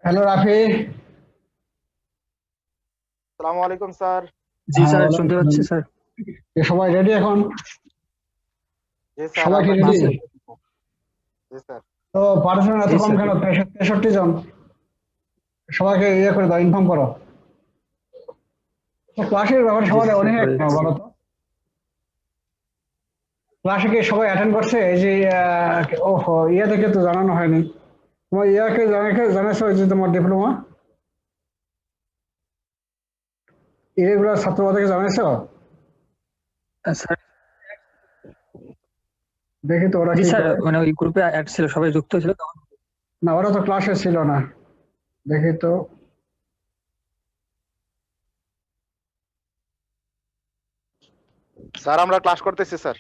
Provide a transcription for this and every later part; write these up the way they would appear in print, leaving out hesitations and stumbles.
Hello Rafi. আসসালামু আলাইকুম sir. জি হ্যাঁ, স্যার, ওয়ালাইকুম শুনতে আসসালাম। পাচ্ছি স্যার। সবাই রেডি এখন? জি স্যার, সবাই কি আমরা জি ক্লাস রেডি? স্যার। করতেছি। জি স্যার। তো পার্টিশন এত জি কম স্যার। কেন? 63 জন। সবাইকে ইয়ে করে দাও, ইনফর্ম করো। তো ক্লাসের ব্যাপারে জি সবাই স্যার, অনেক বলে কেন দিচ্ছি। বলো তো? ক্লাসে কি সবাই অ্যাটেন্ড করছে? এই যে ওহো, ইয়ে থেকে তো জানানো হয়নি। তোমার ইয়াকে জানাইছো যে তোমার ডিপ্লোমা ইরেগুলার ছাত্রবাদেরকে জানাইছো? স্যার। দেখি তো ওরা জি কি স্যার, করে। মানে ওই গ্রুপে অ্যাড ছিল, সবাই যুক্ত ছিল তখন। না, ওরা তো ক্লাসে ছিল না। দেখি তো। স্যার, আমরা ক্লাস করতেছি স্যার।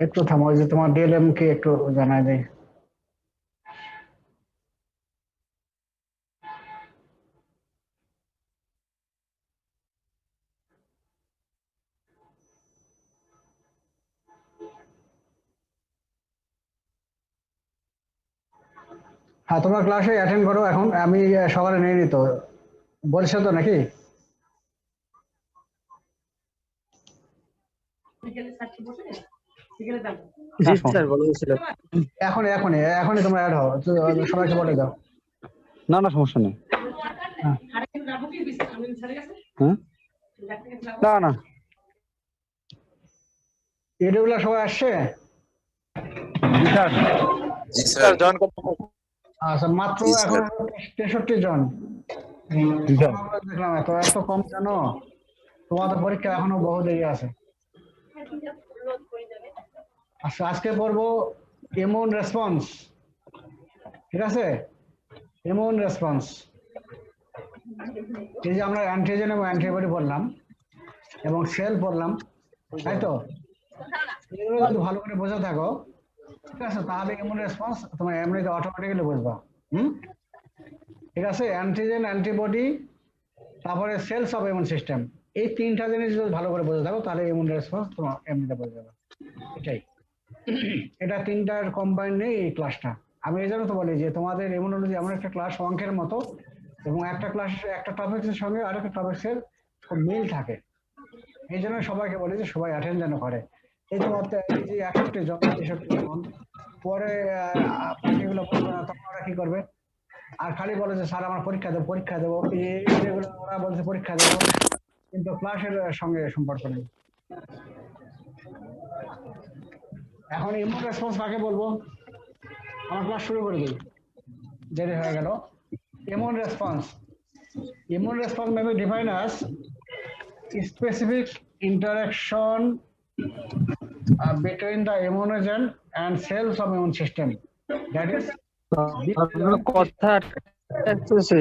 একটু থামো, ওই যে তোমার ডিএলএম কে একটু জানাই দেয়। হ্যাঁ, তোমরা ক্লাসে অ্যাটেন্ড করো এখন। আমি সকালে নিয়ে নিত বলছো তো নাকি? জি আসো। স্যার, বলা হয়েছিল। এখনই এখনই এখনই তোমরা অ্যাড হও তো, সবাইকে বলে দাও। না না, সমস্যা নেই। হ্যাঁ। হ্যাঁ, না না। এগুলো সবাই আসছে? জি স্যার। জি স্যার, জয়েন করতে হবে। আচ্ছা, মাত্র জি এখন স্যার। 63 জন। জি স্যার। আমরা দেখলাম এত এত কম কেন? তোমাদের পরীক্ষা এখনো বহু দেরি আছে। আচ্ছা, আজকে পড়বো ইমিউন রেসপন্স। ঠিক আছে? ইমিউন রেসপন্স, এই যে আমরা অ্যান্টিজেন এবং অ্যান্টিবডি পড়লাম এবং সেল পড়লাম, তাই তো? এগুলো যদি ভালো করে বোঝা থাকো, ঠিক আছে, তাহলে ইমিউন রেসপন্স তোমার এমনিতে অটোমেটিক্যালি বুঝবা। হুম। ঠিক আছে, অ্যান্টিজেন, অ্যান্টিবডি, তারপরে সেলস অফ ইমিউন সিস্টেম, এই তিনটা জিনিস যদি ভালো করে বোঝা থাকো তাহলে ইমিউন রেসপন্স তোমার এমনিতে বোঝা যাবে। এটাই। এটা তিনটার কম্বাইন নেই এই ক্লাসটা। আমি এই জন্য তো বলি যে তোমাদের ইমিউনোলজি এমন একটা ক্লাস, অঙ্কের মতো, এবং একটা ক্লাস একটা টপিক্সের সঙ্গে আরেকটা টপিক্সের খুব মিল থাকে। এই জন্য সবাইকে বলি যে সবাই অ্যাটেন্ড যেন করে। এই তোমার এই যে 61 জন, 63 জন, পরে বাকিগুলো বলবে না, তখন ওরা কি করবে? আর খালি বলে যে স্যার আমার পরীক্ষা দেবো, পরীক্ষা দেবো, এগুলো ওরা বলছে পরীক্ষা দেবো, কিন্তু ক্লাসের সঙ্গে সম্পর্ক নেই। এখন ইমিউন রেসপন্স কাকে বলবো? আমার ক্লাস শুরু করে দিই, দেরি হয়ে গেল। Immune response, immune response may be defined as specific interaction between the immunogen and cells of immune system, that is B cell আপনার and T cell. কথা আসতেছে।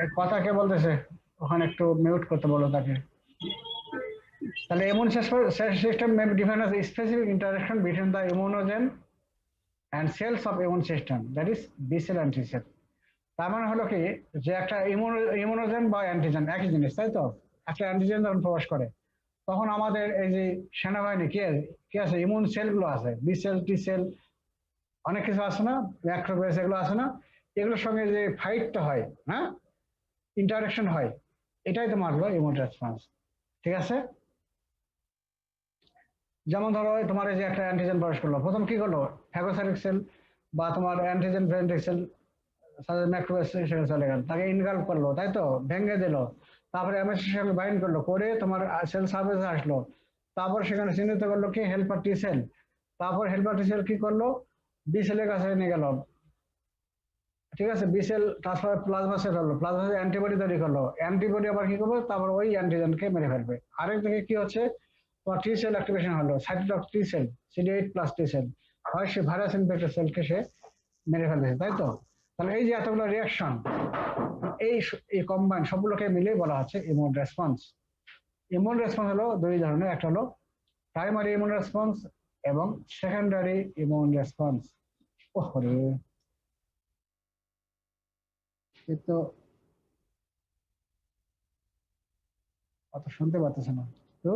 এর কথা কে বলতেছে? ওখানে একটু মিউট করতে বলো তাকে। তাহলে immune system may be defined as a specific interaction between the immunogen and cells of immune system, that is B cell and T cell. তার মানে হলো কি, যে একটা ইমিউনোজেন বা অ্যান্টিজেন একই জিনিস, তাই তো? একটা অ্যান্টিজেন যখন প্রবেশ করে, তখন আমাদের এই যে সেনাবাহিনী কি আছে, ইমিউন সেলগুলো আছে, বি সেল, টি সেল, অনেক কিছু আছে না, ম্যাক্রোফেজ, এগুলো আছে না, এগুলোর সঙ্গে যে ফাইটটা হয়, হ্যাঁ, ইন্টারাকশন হয়, এটাই তোমার হলো ইমিউন রেসপন্স। ঠিক আছে? যেমন ধরো তোমার এই যে একটা অ্যান্টিজেন প্রবেশ করলো, প্রথম কি করলো? ফ্যাগোসাইটিক সেল বা তোমার অ্যান্টিজেন প্রেজেন্টেড সেল ম্যাক্রোফেজ সেখানে চলে গেল, তাকে ইনগাল্ভ করলো, তাই তো, ভেঙে দিল, তারপরে এমএসসির সঙ্গে বাইন্ড করলো, করে তোমার সেল সার্ফেসে আসলো, তারপর সেখানে চিহ্নিত করলো কি হেল্পার টি সেল, তারপর হেল্পার টি সেল কি করলো? বি সেলের কাছে নিয়ে গেল, ঠিক আছে, B cell transfer plasma cell হলো, প্লাজমা সেল অ্যান্টিবডি তৈরি করলো, অ্যান্টিবডি আবার কি করবে? তারপর ওই অ্যান্টিজেনকে মেরে ফেলবে। আরেক দিকে কি হচ্ছে? তোমার টি সেল অ্যাক্টিভেশন হলো, cytotoxic T cell, CD8 plus T cell, হয় সে ভাইরাস ইনফেক্টেড সেলকে সে মেরে ফেলতেছে, তাই তো? তাহলে এই যে এতগুলো রিয়াকশন, এই এই কম্বাইন সবগুলোকে মিলে বলা হচ্ছে ইমিউন রেসপন্স। ইমিউন রেসপন্স হলো দুই ধরনের, একটা হলো প্রাইমারি ইমিউন রেসপন্স এবং সেকেন্ডারি ইমিউন রেসপন্স। ওহরে, এ তো অত শুনতে পাচ্ছেন না তো।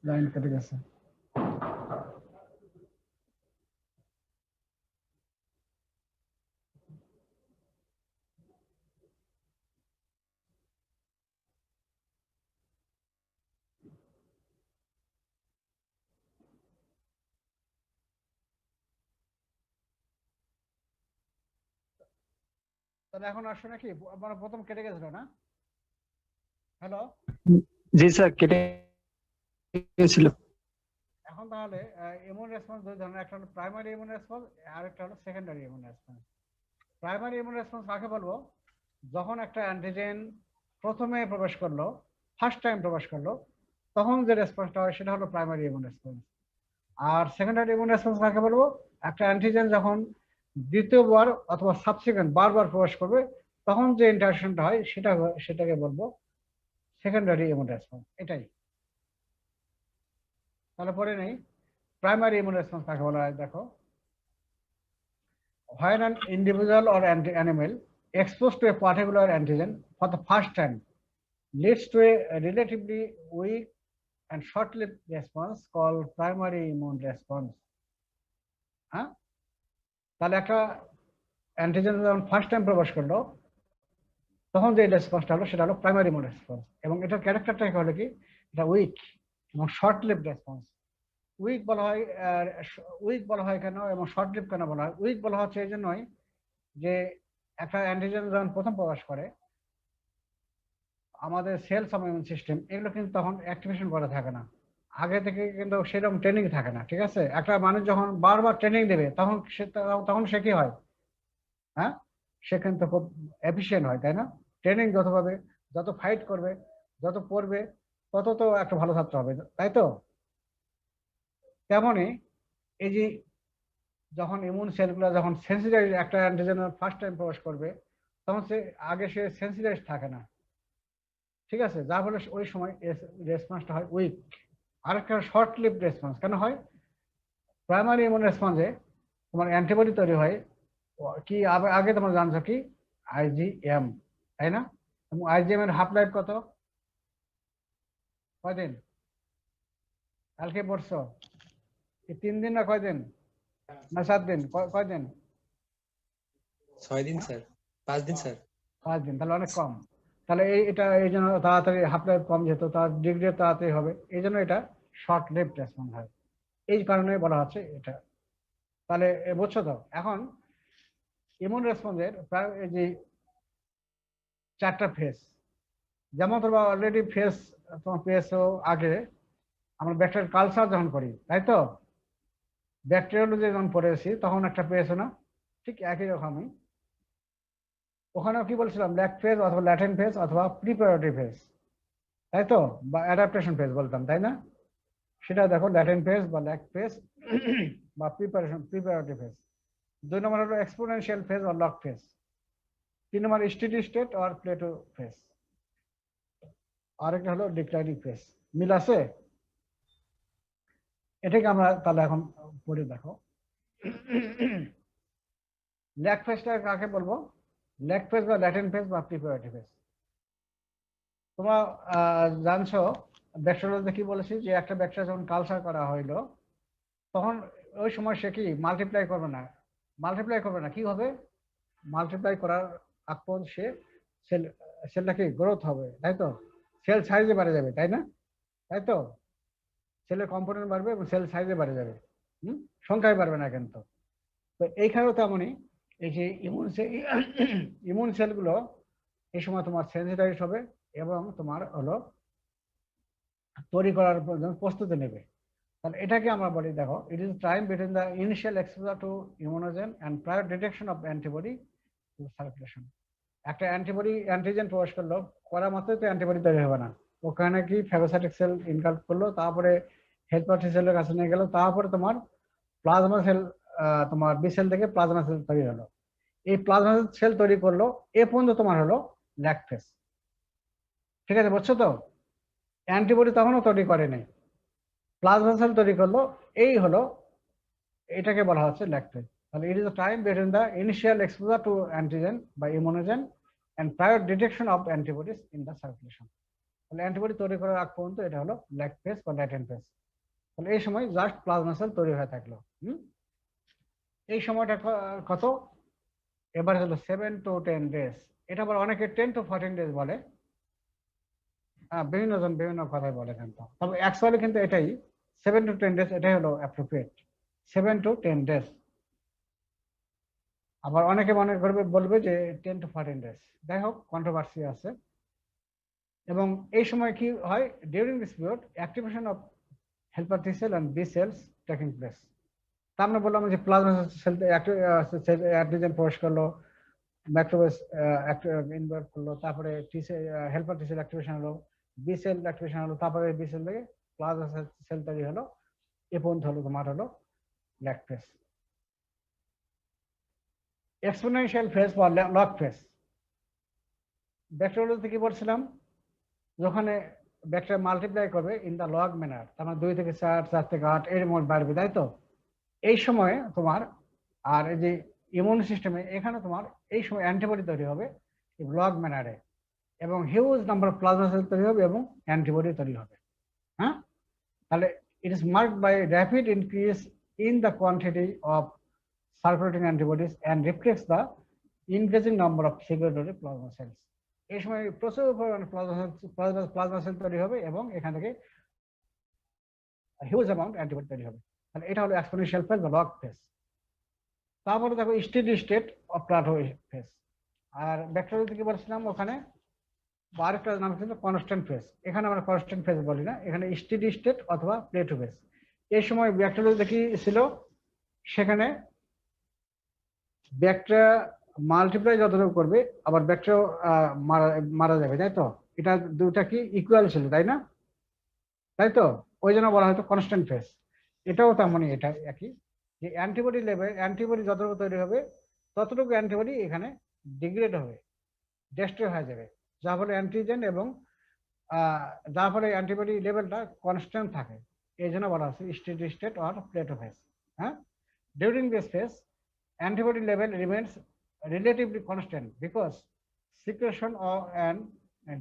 লাইন কেটে গেছে। তাহলে এখন আসছে নাকি? আমার প্রথম কেটে গেছিল না? হ্যালো, জি স্যার কেটে গেছিল। এখন তাহলে ইমিউন রেসপন্স দুই ধরনের, একটা হলো প্রাইমারি ইমিউন রেসপন্স আর একটা হলো secondary immune response. Primary immune response কাকে বলবো? যখন একটা অ্যান্টিজেন প্রথমে প্রবেশ করলো, ফার্স্ট টাইম প্রবেশ করলো, তখন যে রেসপন্সটা হয় সেটা হলো প্রাইমারি ইমিউন রেসপন্স। আর সেকেন্ডারি ইমিউন রেসপন্স কাকে বলবো? একটা অ্যান্টিজেন যখন দ্বিতীয়বার অথবা সাবসিকুয়েন্ট বারবার প্রবেশ করবে, তখন যে ইন্টারঅ্যাকশনটা হয় সেটাকে বলবো সেকেন্ডারি ইমিউন রেসপন্স। এটাই। তাহলে পরে নেই প্রাইমারি ইমিউন রেসপন্স কাকে বলা হয়। দেখো, when an individual or animal exposed to a particular antigen for the first time leads to a relatively weak and short-lived response called primary immune response. হ্যাঁ, তাহলে একটা অ্যান্টিজেন যখন ফার্স্ট টাইম প্রবেশ করলো, তখন যে রেসপন্সটা হলো সেটা হলো প্রাইমারি ইমিউন রেসপন্স। এবং এটার ক্যারেক্টারটা হলো কি, এটা উইক এবং শর্ট-লিভড রেসপন্স। উইক বলা হয় কেন এবং শর্ট-লিভড কেন বলা হয়? উইক বলা হচ্ছে এই জন্যই যে একটা অ্যান্টিজেন যখন প্রথম প্রবেশ করে, আমাদের সেলস ইমিউন সিস্টেম এগুলো কিন্তু তখন অ্যাক্টিভেশন করা থাকে না, আগে থেকে কিন্তু সেরকম ট্রেনিং থাকে না। ঠিক আছে, একটা মানুষ যখন বারবার ট্রেনিং দেবে তখন সে কি হয়? হ্যাঁ, সে কিন্তু খুব এফিসিয়েন্ট হয়, তাই না? ট্রেনিং যত পাবে, যত ফাইট করবে, যত পড়বে, তত তো একটা ভালো ছাত্র হবে, তাই তো? তেমনই এই যে যখন ইমিউন সেলগুলো যখন সেন্সিটাইজ, একটা অ্যান্টিজেন ফার্স্ট টাইম প্রবেশ করবে, তখন সে সেন্সিটাইজ থাকে না। ঠিক আছে, যার ফলে ওই সময় রেসপন্সটা হয় উইক। আরেকটা শর্ট লিভ রেসপন্স কেন হয়? প্রাইমারি ইমিউন রেসপন্সে তোমার অ্যান্টিবডি তৈরি হয় কি, আগে তোমরা জানছো কি, আইজিএম, তাই না? এবং আইজিএম এর হাফ লাইফ কত? কয়দিন? কালকে পড়ছো? 3 দিন না কয়দিন না 7 দিন? কয়দিন? 6 দিন স্যার, 5 দিন স্যার। 5 দিন, তাহলে অনেক কম। তাহলে এটা এই জন্য তাড়াতাড়ি হাফ লাইফ কম, যেহেতু তার ডিগ্রি তাড়াতাড়ি হবে, এই জন্য এটা শর্ট লিভ রেসপন্স হয়। এই কারণে বলা হচ্ছে এটা। তাহলে বুঝছো তো? এখন ইমিউন রেসপন্সের প্রায় এই যে 4টা ফেজ, যেমন তোমরা অলরেডি ফেজ তোমার পেয়েছো আগে, আমরা ব্যাকটেরিয়াল কালচার যখন করি, তাই তো? ব্যাকটেরিয়োলজি যখন পড়েছি তখন একটা পেয়েছো না? ঠিক একই রকমই ওখানেও কি বলছিলাম, ল্যাগ ফেজ অথবা ল্যাটেন্ট ফেজ অথবা প্রিপারেটরি ফেজ, তাই তো? বা অ্যাডাপ্টেশন ফেজ বলতাম, তাই না? সেটা দেখো, ল্যাটেন্ট ফেজ বা ল্যাগ ফেজ বা প্রিপারেটরি ফেজ। 2 নম্বর হলো এক্সপোনেনশিয়াল ফেজ বা লগ ফেজ। 3 নম্বর স্টেডি স্টেট আর প্লেটো ফেজ। আরেকটা হলো ডিক্লাইনিং ফেজ। মিল আছে? এটাকে আমরা তাহলে এখন পড়ে দেখো। ল্যাগ ফেজটা কাকে বলবো? ল্যাগ ফেজ বা ল্যাটেন্ট ফেজ বা প্রিপারেটরি ফেজ। তোমরা জানছো ব্যাকটেরিয়ালজিতে কি বলেছি, যে একটা ব্যাকটেরিয়া যখন কালচার করা হইলো, তখন ওই সময় সে কি মাল্টিপ্লাই করবে না, কি হবে? মাল্টিপ্লাই করার আগ পর্যন্ত সে সেলটা কি গ্রোথ হবে, তাই তো? সেল সাইজে বেড়ে যাবে, তাই না? তাই তো? সেলের কম্পোনেন্ট বাড়বে এবং সেল সাইজে বেড়ে যাবে, সংখ্যায় বাড়বে না কিন্তু। তো এইখানেও তেমনই এই যে ইমিউন সেলগুলো এই সময় তোমার সেন্সিটাইজ হবে এবং তোমার হলো তৈরি করার প্রস্তুতি নেবে। তাহলে এটাকে আমরা বলি, দেখো, it is time between the initial exposure to immunogen and prior detection of antibody to circulation. একটা অ্যান্টিজেন প্রবেশ করলো, করা মাত্রই তো অ্যান্টিবডি তৈরি হবে না। ওখানে কি ফ্যাগোসাইটিক সেল ইনকাল্ট করলো, তারপরে হেল্পার টি সেলের কাছে নিয়ে গেল, তারপরে তোমার প্লাজমা সেল, তোমার বি সেল থেকে প্লাজমা সেল তৈরি হলো। এই প্লাজমা সেল তৈরি করলো, এ পর্যন্ত তোমার হলো ল্যাগ ফেজ। ঠিক আছে, বুঝছো তো? অ্যান্টিবডি তখনও তৈরি করেনি, প্লাজমা সেল তৈরি করলো, এই হলো, এটাকে বলা হচ্ছে ল্যাগ ফেজ। তাহলে it is the time between the initial exposure to antigen বা immunogen and prior detection of antibodies in the circulation. তাহলে অ্যান্টিবডি তৈরি করার আগ পর্যন্ত এটা হলো ল্যাগ ফেজ বা ল্যাটেন্ট ফেজ। তাহলে এই সময় জাস্ট প্লাজমা সেল তৈরি হয়ে থাকলো। এই সময়টা কত? এবার হলো 7 to 10 ডেজ। এটা আবার অনেকে 10 to 14 ডেজ বলে। বিভিন্ন জন বিভিন্ন কথাই বলে, কিন্তু তবে অ্যাকচুয়ালি কিন্তু এটাই 7 to 10 ডেজ, এটাই হলো অ্যাপ্রোপ্রিয়েট, 7 to 10 ডেজ। আবার অনেকে মনে করবে, বলবে যে 10 to 14 ডেজ। যাই হোক, কন্ট্রোভার্সি আছে। এবং এই সময় কি হয়? During this period activation of helper T cell and B cells taking place. তা আমরা বললাম যে প্লাজমা সেল অ্যান্টিজেন প্রবেশ করলো, ম্যাক্রোবেস ইনভার্ট করলো, তারপরে হেল্পার T সেল অ্যাক্টিভেশন হলো, B সেল অ্যাক্টিভেশন হলো, তারপরে B সেল থেকে প্লাজমা সেল তৈরি হলো। এ পর্যন্ত হলো তোমার হলো ল্যাগ ফেজ। এক্সপোনেনশিয়াল ফেজ বা লগ ফেজ। ব্যাকটেরিয়ালজিতে কি বলছিলাম? যখন ব্যাকটেরিয়া মাল্টিপ্লাই করবে ইন দা লগ ম্যানার, তার মানে 2 থেকে 4, 4 থেকে 8 এর মধ্যে বাড়বে, তাই তো? এই সময়ে তোমার, আর এই যে ইমিউন সিস্টেমে, এখানে তোমার এই সময় অ্যান্টিবডি তৈরি হবে লগ ম্যানারে, এবং huge number of plasma cell তৈরি হবে এবং অ্যান্টিবডি তৈরি হবে। হ্যাঁ, তাহলে it is marked by rapid increase in the quantity of circulating antibodies and reflex the increasing number of secretory plasma cells. এই সময় প্রচুর পরিমাণে প্লাজমা সেল তৈরি হবে এবং এখান থেকে হিউজ অ্যামাউন্ট অ্যান্টিবডি তৈরি হবে। তাহলে এটা হলো এক্সপোনেনশিয়াল ফেজ বা লগ ফেজ। তারপরে দেখো steady state of plateau phase. আর ব্যাকটেরিয়া কি বলছিলাম, ওখানে আরেকটা নাম হচ্ছে কনস্ট্যান্ট ফেজ। এখানে আমরা কনস্ট্যান্ট ফেজ বলি না, এখানে স্টেডি স্টেট অথবা প্লেটো ফেজ। এই সময় ব্যাকটেরিয়া কি ছিল, সেখানে ব্যাকটেরিয়া মাল্টিপ্লাই যতটুকু করবে, আবার ব্যাকটেরিয়া মারা যাবে, তাই তো? এটা দুটা কি ইকুয়াল ছিল, তাই না? তাই তো, ওই জন্য বলা হয়তো কনস্ট্যান্ট ফেজ। এটাও তেমনই, এটা একই, যে অ্যান্টিবডি লেভেল, অ্যান্টিবডি যতটুকু তৈরি হবে ততটুকু অ্যান্টিবডি এখানে ডিগ্রেড হবে, ডেস্ট্রয় হয়ে যাবে, যার ফলে অ্যান্টিজেন এবং যার ফলে অ্যান্টিবডি লেভেলটা কনস্ট্যান্ট থাকে। এই জন্য বলা হচ্ছে steady state or plateau phase. হ্যাঁ, during this phase antibody level remains relatively constant because secretion and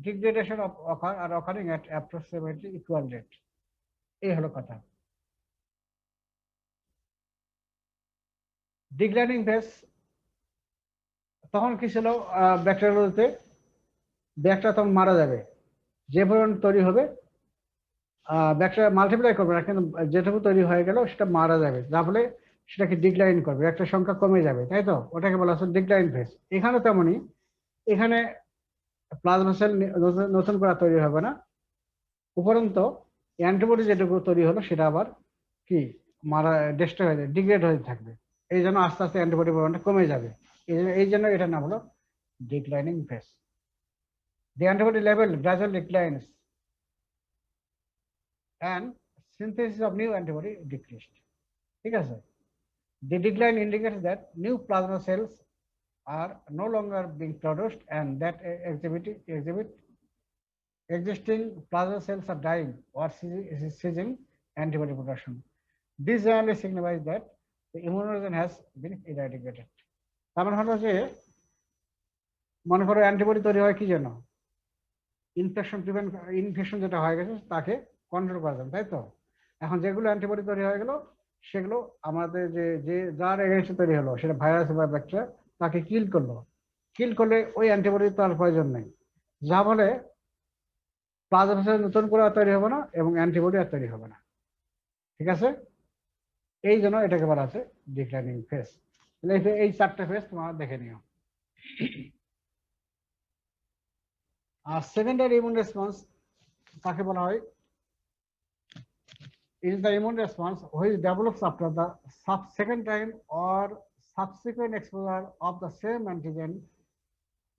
degradation are occurring at approximately equal rate. এই হলো কথা। ডিক্লাইনিং ফেজ তখন কি ছিল ব্যাকটেরিয়াতে? ব্যাকটেরিয়া তখন মারা যাবে, যে পরিমাণ তৈরি হবে ব্যাকটেরিয়া মাল্টিপ্লাই করবে না, কিন্তু যেটুকু তৈরি হয়ে গেল সেটা মারা যাবে, যার ফলে সেটাকে ডিক্লাইন করবে, একটা সংখ্যা কমে যাবে, তাই তো? ওটাকে বলা হচ্ছে ডিক্লাইন ফেজ। এখানে তেমনই, এখানে প্লাজমা সেল নতুন করে তৈরি হবে না, উপরন্তু অ্যান্টিবডি যেটুকু তৈরি হলো সেটা আবার কি ডেস্ট্রয় হয়ে যাবে, ডিগ্রেড হয়ে থাকবে। এই জন্য আস্তে আস্তে অ্যান্টিবডি পরিমাণটা কমে যাবে। এই জন্য এটার নাম হলো declining phase. The antibody level gradually declines and synthesis of new antibody decreased. ঠিক আছে? The decline indicates that new plasma cells are no longer being produced and that exhibit existing plasma cells are dying or ceasing antibody production. This generally signifies that the immunogen has been eradicated. তার মানে হলো যে, মনে করো antibody তৈরি হয় কি জন্য? ইনফেকশন যেটা হয়ে গেছে তাকে কন্ট্রোল করার জন্য, তাই তো? এখন যেগুলো অ্যান্টিবডি তৈরি হয়ে গেল, সেগুলো আমাদের যে যার এগেইনস্টে তৈরি হলো, সেটা ভাইরাস বা ব্যাকটেরিয়া, তাকে কিল করলে ওই অ্যান্টিবডি তো আর প্রয়োজন নেই, যা ফলে প্লাজমা সেল নতুন করে তৈরি হবে না এবং অ্যান্টিবডি আর তৈরি হবে না। ঠিক আছে? এই জন্য এটাকে বলা আছে ডিক্লাইনিং ফেজ। এই 4টা ফেজ তোমরা দেখে নিও। আর সেকেন্ডারি ইমিউন রেসপন্স কাকে বলা হয়? It is the immune response which develops after the second time or subsequent exposure of the same antigen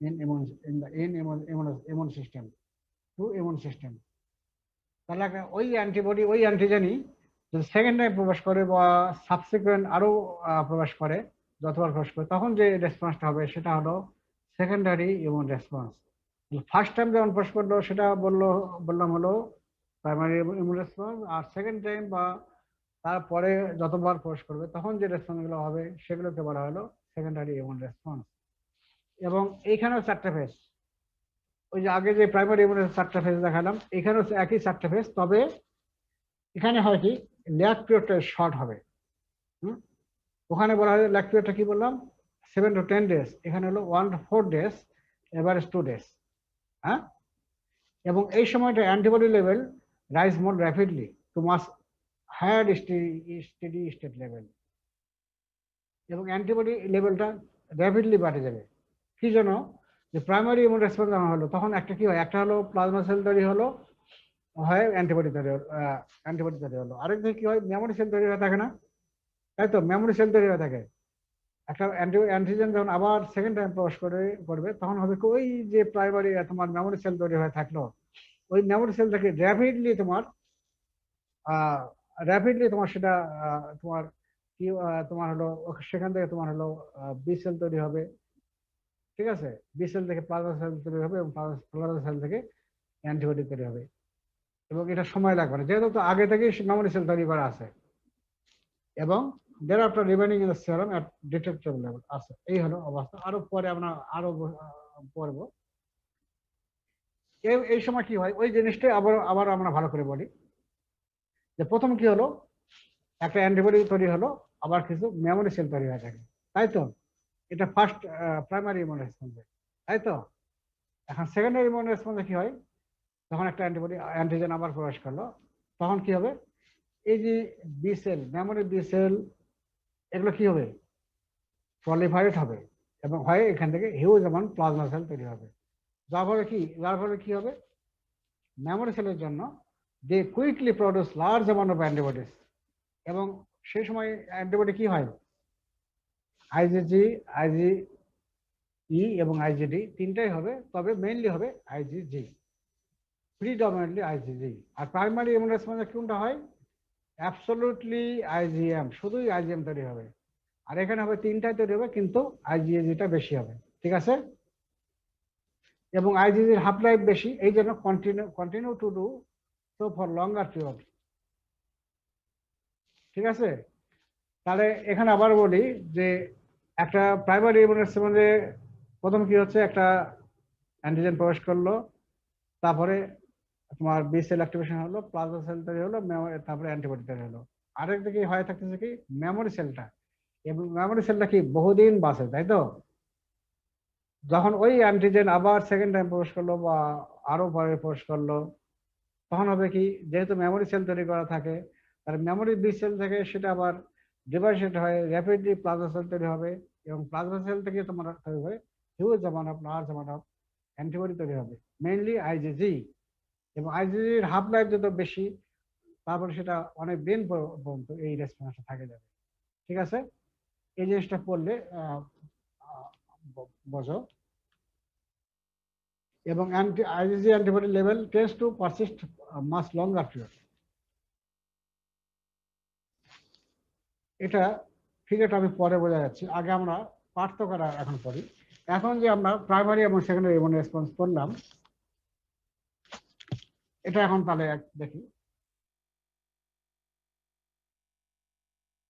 in immune system to immune system. তাহলে ওই অ্যান্টিজেনই যদি সেকেন্ড টাইম প্রবেশ করে বা সাবসিকুয়েন্ট আরো প্রবেশ করে, যতবার প্রবেশ করে, তখন যে রেসপন্সটা হবে সেটা হলো secondary immune response. First time যখন প্রবেশ করলো সেটা বললাম হলো প্রাইমারি ইমিউন রেসপন্স, আর সেকেন্ড টাইম বা তারপরে যতবার প্রবেশ করবে তখন যে রেসপন্সগুলো হবে সেগুলোকে বলা হলো সেকেন্ডারি ইমিউন রেসপন্স। এবং এইখানেও 4টা ফেজ, ওই যে আগে যে প্রাইমারি ইমিউনের 4টা ফেজ দেখালাম, এখানেও একই 4টা ফেজ, তবে এখানে হয় কি ল্যাগ পিরিয়ডটা শর্ট হবে। ওখানে বলা হয় ল্যাগ পিরিয়ডটা কি বললাম 7 to 10 days, এখানে হলো 1 to 4 days, এভারেজ 2 days। হ্যাঁ, এবং এই সময়টা অ্যান্টিবডি লেভেল রাইজ মোর র্যাপিডলি টু মাস হায়ার স্টেডি স্টেট লেভেল, এবং অ্যান্টিবডি লেভেলটা র্যাপিডলি বাড়ে যাবে। কি জন্য? যে প্রাইমারি ইমিউন রেসপন্স যখন হলো তখন একটা কি হয়, একটা হলো প্লাজমা সেল তৈরি হলো, হয় অ্যান্টিবডি তৈরি হলো, আরেকদিকে কি হয় মেমোরি সেল তৈরি হয়ে থাকে না, তাই তো? মেমোরি সেল তৈরি হয়ে থাকে। একটা অ্যান্টিজেন যখন আবার সেকেন্ড টাইম প্রবেশ করবে তখন হবে কি, ওই যে প্রাইমারি তোমার মেমোরি সেল তৈরি হয়ে থাকলো, ওই মেমোরি সেল থেকে র্যাপিডলি তোমার সেটা তোমার কি তোমার হলো সেখান থেকে তোমার হলো বি সেল তৈরি হবে, ঠিক আছে? বি সেল থেকে প্লাজমা সেল তৈরি হবে, এবং প্লাজমা সেল থেকে অ্যান্টিবডি তৈরি হবে, এবং এটা সময় লাগবে না যেহেতু তো আগে থেকেই মেমোরি সেল তৈরি করা আছে, এবং thereafter remaining in the serum at detectable level আছে। এই হলো অবস্থা। আরো পরে আমরা আরো পড়ব। এই সময় কি হয়, ওই জিনিসটাই আবার আমরা ভালো করে বলি যে প্রথম কি হলো, একটা অ্যান্টিবডি তৈরি হলো, আবার কিছু মেমোরি সেল তৈরি হয়ে থাকে, তাই তো? এটা ফার্স্ট প্রাইমারি ইমিউন রেসপন্সে, তাই তো? এখন সেকেন্ডারি ইমিউন রেসপন্সে কি হয়, যখন একটা অ্যান্টিজেন আবার প্রবেশ করলো তখন কি হবে, এই যে B cell, memory B cell, এগুলো কি হবে, প্রলিফারেট হবে, এবং হয় এখান থেকে হিউজ অ্যামাউন্ট প্লাজমা সেল তৈরি হবে। যার ফলে কি হবে, মেমোরি সেলের জন্য they quickly produce large amount of antibodies, এবং সেই সময় অ্যান্টিবডি কি হয়, আইজিজি, আইজিই এবং আইজিডি তিনটাই হবে, তবে মেইনলি হবে আইজিজি, প্রিডমিনেন্টলি আইজিজি। আর প্রাইমারি ইমিউন রেসপন্সে কোনটা হয়, অ্যাবসলিউটলি আইজিএম, শুধুই আইজিএম তৈরি হবে। আর এখানে হবে তিনটাই তৈরি হবে, কিন্তু আইজিএজিটা বেশি হবে, ঠিক আছে? এবং আইজিজির হাফ লাইফ বেশি, এই জন্য continue to do so for longer period, ঠিক আছে? তাহলে এখানে আবার বলি যে একটা প্রাইমারি ইমিউন রেসপন্সে প্রথম কি হচ্ছে, একটা অ্যান্টিজেন প্রবেশ করলো, তারপরে তোমার বি সেল অ্যাক্টিভেশন হলো, প্লাজমা সেল তৈরি হলো, তারপরে অ্যান্টিবডি তৈরি হলো। আরেকদিকে হয়ে থাকতেছে কি মেমোরি সেলটা, এবং মেমোরি সেলটা কি বহুদিন বাঁচে, তাই তো? যখন ওই অ্যান্টিজেন আবার সেকেন্ড টাইম প্রবেশ করলো বা আরো পরে প্রবেশ করলো, তখন হবে কি, যেহেতু মেমোরি সেল তৈরি করা থাকে, তার মেমোরি বি সেল থেকে সেটা আবার ডিভাইডেড হয়ে র্যাপিডলি প্লাজমা সেল তৈরি হবে, এবং প্লাজমা সেল থেকে তোমার তৈরি হবে huge amount of large amount of antibody তৈরি হবে, মেইনলি আইজিজি। এবং আইজিজির হাফ লাইফ যত বেশি, তারপরে সেটা অনেক দিন পর্যন্ত এই রেসপন্সটা থাকে যাবে, ঠিক আছে? এই জিনিসটা পড়লে বোঝো। এবং IgG antibody level tends to persist much longer period. এটা ফিগারটা আমি পরে বোঝা যাচ্ছি, আগে আমরা পার্থক্যটা এখন পড়ি। এখন যে আমরা প্রাইমারি এবং সেকেন্ডারি ইমিউন রেসপন্স করলাম, এটা এখন তাহলে দেখি।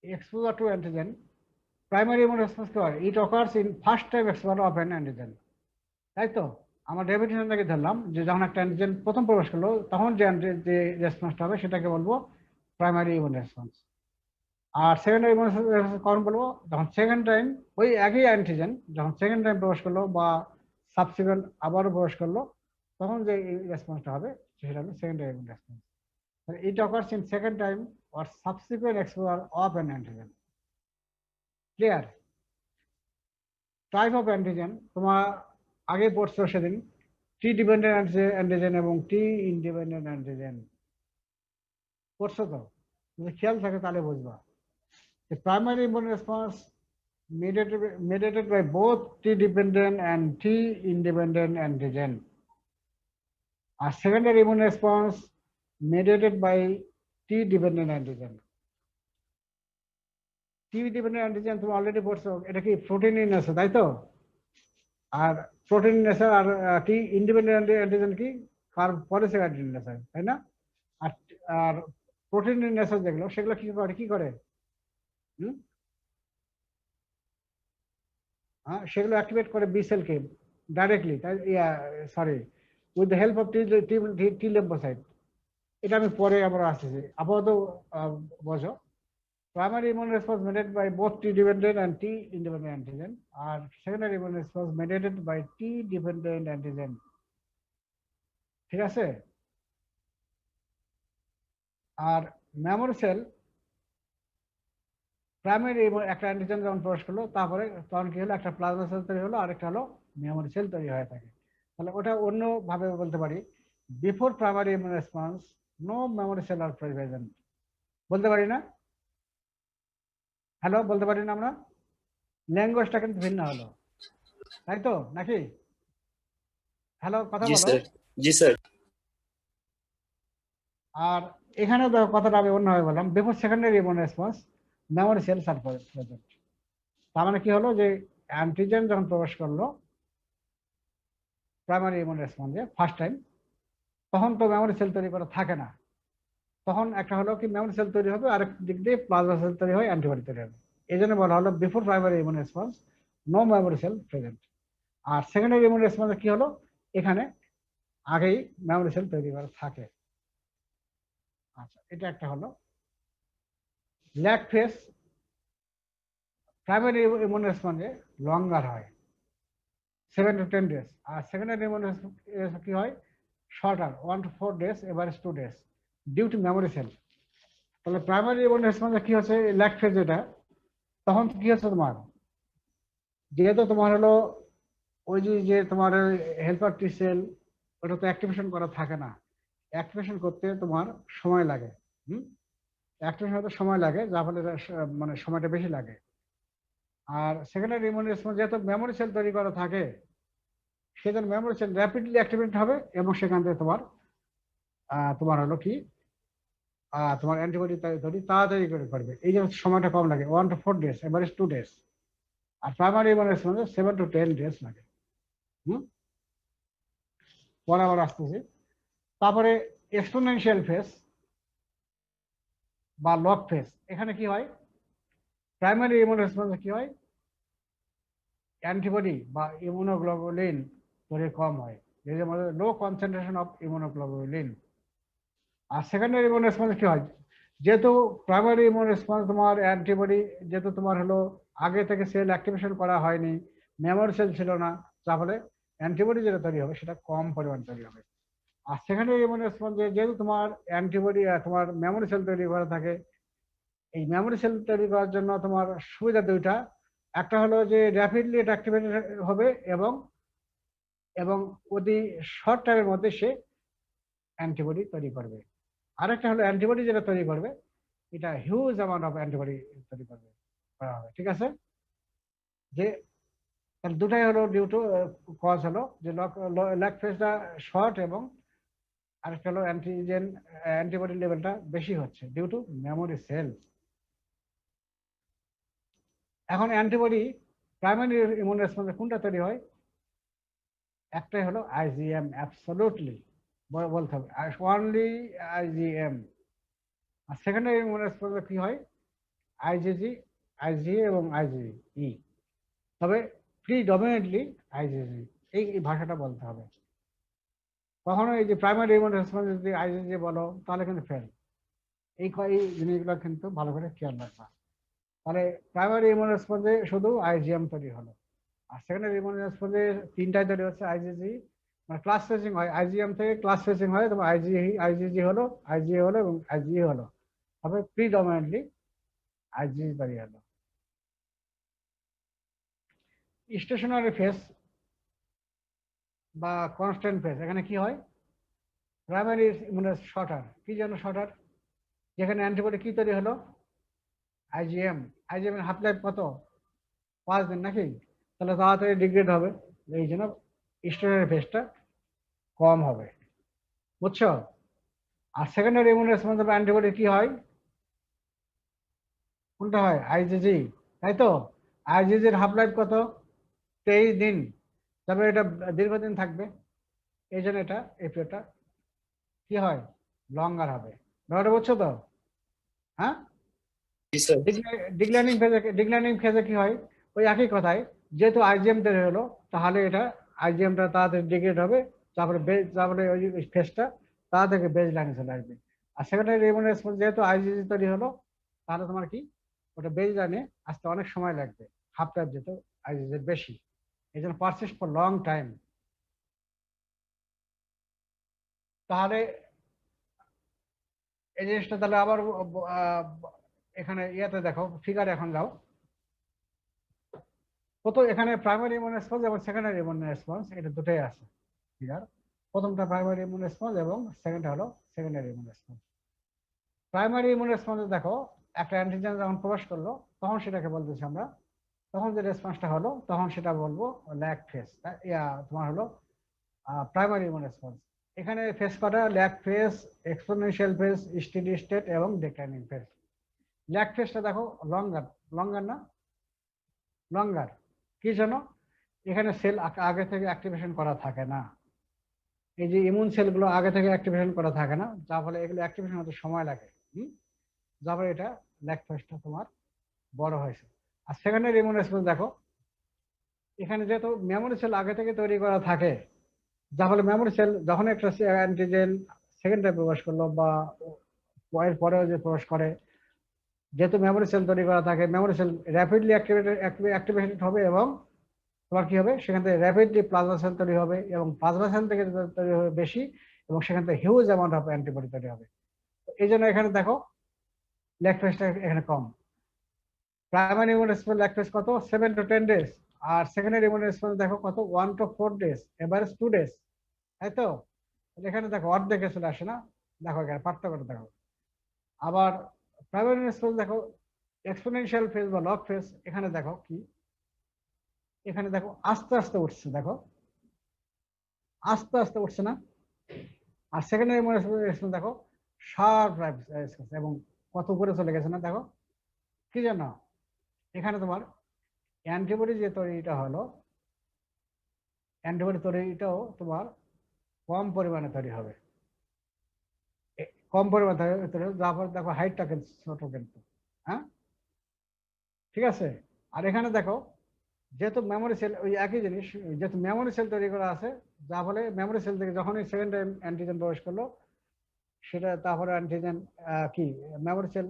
Exposure to antigen, primary immune response কি হয়, it occurs in first time exposure of an antigen, তাই তো? আমরা ডেফিনিশন থেকে ধরলাম যে যখন একটা অ্যান্টিজেন প্রথম প্রবেশ করলো তখন যে রেসপন্সটা হবে সেটাকে বলবো প্রাইমারি ইমিউন রেসপন্স। আর সেকেন্ডারি ইমিউন রেসপন্স কখন বলবো, যখন সেকেন্ড টাইম ওই একই অ্যান্টিজেন যখন সেকেন্ড টাইম প্রবেশ করলো বা সাবসিকুয়েন্ট আবারও প্রবেশ করলো, তখন যে রেসপন্সটা হবে সেটা হবে secondary immune response. It occurs in second time or subsequent exposure of an antigen. Clear? Type of antigen তোমার আগে পড়ছো সেদিন, টি ডিপেন্ডেন্ট অ্যান্টিজেন এবং টি ইনডিপেন্ডেন্ট অ্যান্টিজেন পড়ছো তো? যদি খেয়াল থাকে তাহলে বুঝবা। The primary immune response mediated by both T dependent and T independent antigen. A secondary immune response mediated by T dependent antigen. T dependent antigen তুমি অলরেডি পড়ছো, এটা কি প্রোটিন ইন আছে, তাই তো? আর প্রোটিন নেচার আর টি ইন্ডিপেন্ডেন্ট অ্যান্টিজেন কি polysaccharide nature, তাই না? আর প্রোটিন নেচার যেগুলো সেগুলো কি করে সেগুলো অ্যাক্টিভেট করে বি সেলকে ডাইরেক্টলি, তাই sorry, with the help of T lymphocyte, এটা আমি পরে আমরা আসতেছি, আপাতত বোঝো। Primary immune response mediated by both T dependent and T independent antigen, আর secondary immune response mediated by T dependent antigen. ঠিক আছে? আর মেমোরি সেল প্রাইমারি একটা অ্যান্টিজেন যখন প্রবেশ করলো, তারপরে তখন কি হলো, একটা প্লাজমা সেল তৈরি হলো, আরেকটা হলো মেমোরি সেল তৈরি হয়ে থাকে। তাহলে ওটা অন্যভাবে বলতে পারি, before primary immune response no memory cell are present. বলতে পারি না? হ্যালো, বলতে পারি না আমরা? ল্যাঙ্গুয়েজটা কিন্তু ভিন্ন হলো, তাই তো নাকি? হ্যালো, কথা বলো। জি স্যার। আর এখানে দেখো কথাটা আমি অন্যভাবে বললাম, before secondary immune response memory cell are present. তার মানে কি হলো, যে অ্যান্টিজেন যখন প্রবেশ করলো প্রাইমারি ইমিউন রেসপন্সে ফার্স্ট টাইম, তখন তো মেমোরি সেল তৈরি করা থাকে না। তখন একটা হলো কি, মেমোরি সেল তৈরি হবে, আরেক দিক দিয়ে প্লাজমা সেল তৈরি হয়, অ্যান্টিবডি তৈরি হবে। এই জন্য বলা হলো before primary immune response no memory cell present. আর সেকেন্ডারি ইমিউন রেসপন্সে কি হলো, এখানে আগেই মেমোরি সেল তৈরি করা থাকে। আচ্ছা, এটা একটা হলো। ল্যাগ ফেজ প্রাইমারি ইমিউন রেসপন্সে লঙ্গার হয়, 7 to 10 days, আর সেকেন্ডারি ইমিউন রেসপন্স কি হয়, shorter, 1 to 4 days, average 2 days, due to memory cell. তাহলে প্রাইমারি ইমিউন রেসপন্সে কি হচ্ছে, ল্যাগ ফেজ এটা, তখন কি হচ্ছে তোমার, যেহেতু তোমার হলো ওই যে তোমার হেল্পার টি সেল, ওটা তো অ্যাক্টিভেশন করা থাকে না, অ্যাক্টিভেশন করতে তোমার সময় লাগে। অ্যাক্টিভেশন হতে সময় লাগে, যার ফলে মানে সময়টা বেশি লাগে। আর সেকেন্ডারি ইমিউন রেসপন্স যেহেতু মেমোরি সেল তৈরি করা থাকে, সেজন্য মেমোরি সেল র্যাপিডলি অ্যাক্টিভেট হবে, এবং সেখান থেকে তোমার হলো কি, তোমার অ্যান্টিবডি তৈরি তাড়াতাড়ি করে করবে। এই জন্য সময়টা কম লাগে, 1 to 4 days, এভারেজ 2 days। আর প্রাইমারি ইমিউন রেসপন্সে 7 to 10 days লাগে। পরে আবার আসতেছি। তারপরে এক্সপোনেনশিয়াল ফেজ বা লগ ফেজ, এখানে কি হয়, প্রাইমারি ইমিউন রেসপন্সে কি হয়, অ্যান্টিবডি বা ইমিউনোগ্লোবুলিন তৈরি কম হয়, এর মধ্যে লো কনসেন্ট্রেশন অফ ইমিউনোগ্লোবুলিন। আর সেকেন্ডারি ইমিউন রেসপন্সে কি হয়, যেহেতু প্রাইমারি ইমিউন রেসপন্স তোমার অ্যান্টিবডি, যেহেতু তোমার হলো আগে থেকে সেল অ্যাক্টিভেশন করা হয়নি, মেমোরি সেল ছিল না, তাহলে অ্যান্টিবডি যেটা তৈরি হবে সেটা কম পরিমাণ তৈরি হবে। আর সেকেন্ডারি ইমিউন রেসপন্সে যেহেতু তোমার অ্যান্টিবডি তোমার মেমোরি সেল তৈরি করা থাকে, এই মেমোরি সেল তৈরি করার জন্য তোমার সুবিধা দুইটা, একটা হলো যে র্যাপিডলি এটা অ্যাক্টিভেট হবে, এবং অতি শর্ট টাইমের মধ্যে সে অ্যান্টিবডি তৈরি করবে। আরেকটা হলো অ্যান্টিবডি যেটা তৈরি করবে, এটা হিউজ অ্যামাউন্ট অফ অ্যান্টিবডি তৈরি করা হবে। ঠিক আছে? যে তাহলে দুটাই হলো ডিউ টু কজ হলো, যে ল্যাগ ফেজটা শর্ট, এবং আরেকটা হলো অ্যান্টিবডি লেভেলটা বেশি হচ্ছে ডিউ টু মেমোরি সেল। এখন অ্যান্টিবডি প্রাইমারি ইমিউন রেসপন্সে কোনটা তৈরি হয়, একটাই হলো আইজিএম, অ্যাবসলিউটলি বলতে হবে, অনলি আইজিএম। আর সেকেন্ডারি ইমিউন রেসপন্সে কি হয়, আইজিজি, আইজিএ এবং আইজিই, তবে প্রিডমিনেন্টলি আইজিজি, এই ভাষাটা বলতে হবে। কখনো এই যে প্রাইমারি ইমিউন রেসপন্স যদি আইজিজি বলো, তাহলে কিন্তু ফেল। এই জিনিসগুলো কিন্তু ভালো করে খেয়াল রাখবা। তাহলে প্রাইমারি ইমিউন রেসপন্সে শুধু আইজিএম তৈরি হলো, আর সেকেন্ডারি ইমিউন রেসপন্সে তিনটাই তৈরি হচ্ছে, আইজিজি, মানে ক্লাস ফেসিং হয়, আইজিএম থেকে ক্লাস ফেসিং হয়, তোমার আইজিজি হলো, আইজিএ হলো এবং আইজিএ হলো, তবে প্রিডমিনেন্টলি আইজিজি তৈরি হলো। স্টেশনারি ফেজ বা কনস্ট্যান্ট ফেজ, এখানে কি হয়, প্রাইমারি ইমিউন শর্টার, কি জন্য শর্টার, যেখানে অ্যান্টিবডি কি তৈরি হলো, আইজিএম, আইজিএম এর হাফ লাইফ কত, 5 দিন নাকি, তাহলে তাড়াতাড়ি ডিগ্রেড হবে, এই জন্য স্টেশনারি ফেজটা কম হবে। বুঝছো? আর secondary immune response of antibody কি হয়, কোনটা হয়, আইজিজি, তাই তো? আইজিজির হাফ লাইফ কত, 23 দিন, তবে এটা দীর্ঘদিন থাকবে, এই জন্য এটা এই পিরিয়ডটা কি হয়, লঙ্গার হবে। ব্যাপারটা বুঝছো তো? হ্যাঁ, ডিক্লাইনিং ফেজে কি হয়, ওই একই কথায়, যেহেতু আইজিএম তৈরি হলো, তাহলে এটা আইজিএমটা তাড়াতাড়ি ডিগ্রেড হবে, তারপরে ওই ফেজটা তাড়াতাড়ি বেজ লাইনে চলে আসবে। আর সেকেন্ডারি ইমিউন রেসপন্স যেহেতু আইজিজি তৈরি হলো, তাহলে তোমার কি ওটা বেজ লাইনে আসতে অনেক সময় লাগবে, হাফ লাইফ যেহেতু আইজিজি বেশি, এই জন্য পারসিস্ট ফর লং টাইম। তাহলে এই জিনিসটা তাহলে আবার এখানে ইয়েতে দেখো, ফিগার এখন যাও। প্রথম এখানে প্রাইমারি ইমিউন রেসপন্স এবং সেকেন্ডারি ইমিউন রেসপন্স এটা দুটোই আছে ফিগার। প্রথমটা প্রাইমারি ইমিউন রেসপন্স এবং সেকেন্ডটা হলো secondary immune response. Primary immune রেসপন্সে দেখো, একটা অ্যান্টিজেন যখন প্রবেশ করলো তখন সেটাকে বলতেছি আমরা, তখন যে রেসপন্সটা হলো তখন সেটা বলবো ল্যাগ ফেজ, তোমার হলো প্রাইমারি ইমিউন রেসপন্স। এখানে ফেজ কটা, lag phase, exponential phase, steady state এবং ডিক্লাইনিং ফেজ। ল্যাগ ফেজটা দেখো লঙ্গার, লঙ্গার না, লঙ্গার কি জানো, এখানে সেল আগে থেকে অ্যাক্টিভেশন করা থাকে না, এই যে ইমিউন সেলগুলো আগে থেকে অ্যাক্টিভেশন করা থাকে না, যার ফলে এগুলো অ্যাক্টিভেশন হতে সময় লাগে, যার ফলে এটা ল্যাগ ফেজটা তোমার বড় হয়েছে। আর সেকেন্ডারি ইমিউন রেসপন্স দেখো, এখানে যেহেতু মেমোরি সেল আগে থেকে তৈরি করা থাকে, যার ফলে মেমোরি সেল যখন একটা অ্যান্টিজেন সেকেন্ডে প্রবেশ করলো বা এর পরেও যে প্রবেশ করে, যেহেতু মেমোরি সেল তৈরি করা থাকে, মেমোরি সেল র্যাপিডলি অ্যাক্টিভেটেড হবে এবং তোমার কি হবে, সেখান থেকে র্যাপিডলি প্লাজমা সেল তৈরি হবে এবং প্লাজমা সেল থেকে তৈরি হবে বেশি এবং সেখান থেকে হিউজ অ্যামাউন্ট অফ অ্যান্টিবডি তৈরি হবে। এই জন্য এখানে দেখো ল্যাগ ফেজটা এখানে কম। Primary immune response lag phase কত, 7 to 10 days, আর সেকেন্ডারি ইমিউন রেসপন্স দেখো কত, 1 to 4 days, এভারেজ 2 days, তাই তো? এখানে দেখো অর্ধেকে চলে আসে না, দেখো এখানে পার্থক্যটা দেখো। আবার প্রাইমারি রেসপন্স দেখো এক্সপোনেনশিয়াল ফেজ বা লগ ফেজ, এখানে দেখো কি, এখানে দেখো আস্তে আস্তে উঠছে, দেখো আস্তে আস্তে উঠছে না। আর সেকেন্ডারি ইমিউন রেসপন্স দেখো শার্প এবং কত উপরে চলে গেছে না, দেখো কি জানো, এখানে তোমার অ্যান্টিবডি যে তৈরিটা হলো, অ্যান্টিবডি তৈরিটাও তোমার কম পরিমাণে তৈরি হবে, কম পরিমাণে তৈরি হবে, যার ফলে দেখো হাইটটা কিন্তু ছোট কিন্তু, হ্যাঁ ঠিক আছে। আর এখানে দেখো যেহেতু মেমোরি সেল ওই একই জিনিস, যেহেতু মেমোরি সেল তৈরি করা আছে, যার ফলে মেমোরি সেল থেকে যখনই সেকেন্ড টাইম অ্যান্টিজেন প্রবেশ করলো, সেটা তারপরে অ্যান্টিজেন কি মেমোরি সেল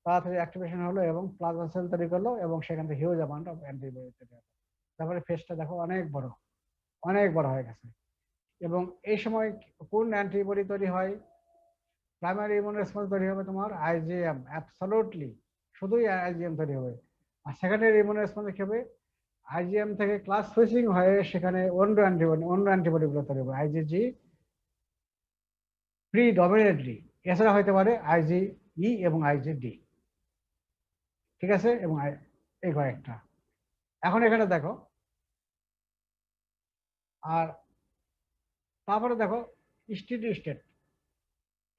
তাড়াতাড়ি অ্যাক্টিভেশন হলো এবং প্লাজমা সেল তৈরি করলো এবং সেখান থেকে হিউজ অ্যামাউন্ট অফ অ্যান্টিবডি তৈরি হলো। তারপরে ফেসটা দেখো অনেক বড়, অনেক বড় হয়ে গেছে। এবং এই সময় কোন অ্যান্টিবডি তৈরি হয়, প্রাইমারি ইমিউন রেসপন্স তৈরি হবে তোমার আইজিএম, অ্যাবসলিউটলি শুধুই আইজিএম তৈরি হবে। আর সেকেন্ডারি ইমিউন রেসপন্স কি হবে, আইজিএম থেকে ক্লাস সুইচিং হয়ে সেখানে অন্য অ্যান্টিবডি গুলো তৈরি হবে, আইজিজি প্রিডমিনেন্টলি, এছাড়া হতে পারে আইজিই এবং আইজিডি, ঠিক আছে, এবং এই কয়েকটা। এখন এখানে দেখো, আর তারপরে দেখো স্টেডি স্টেট,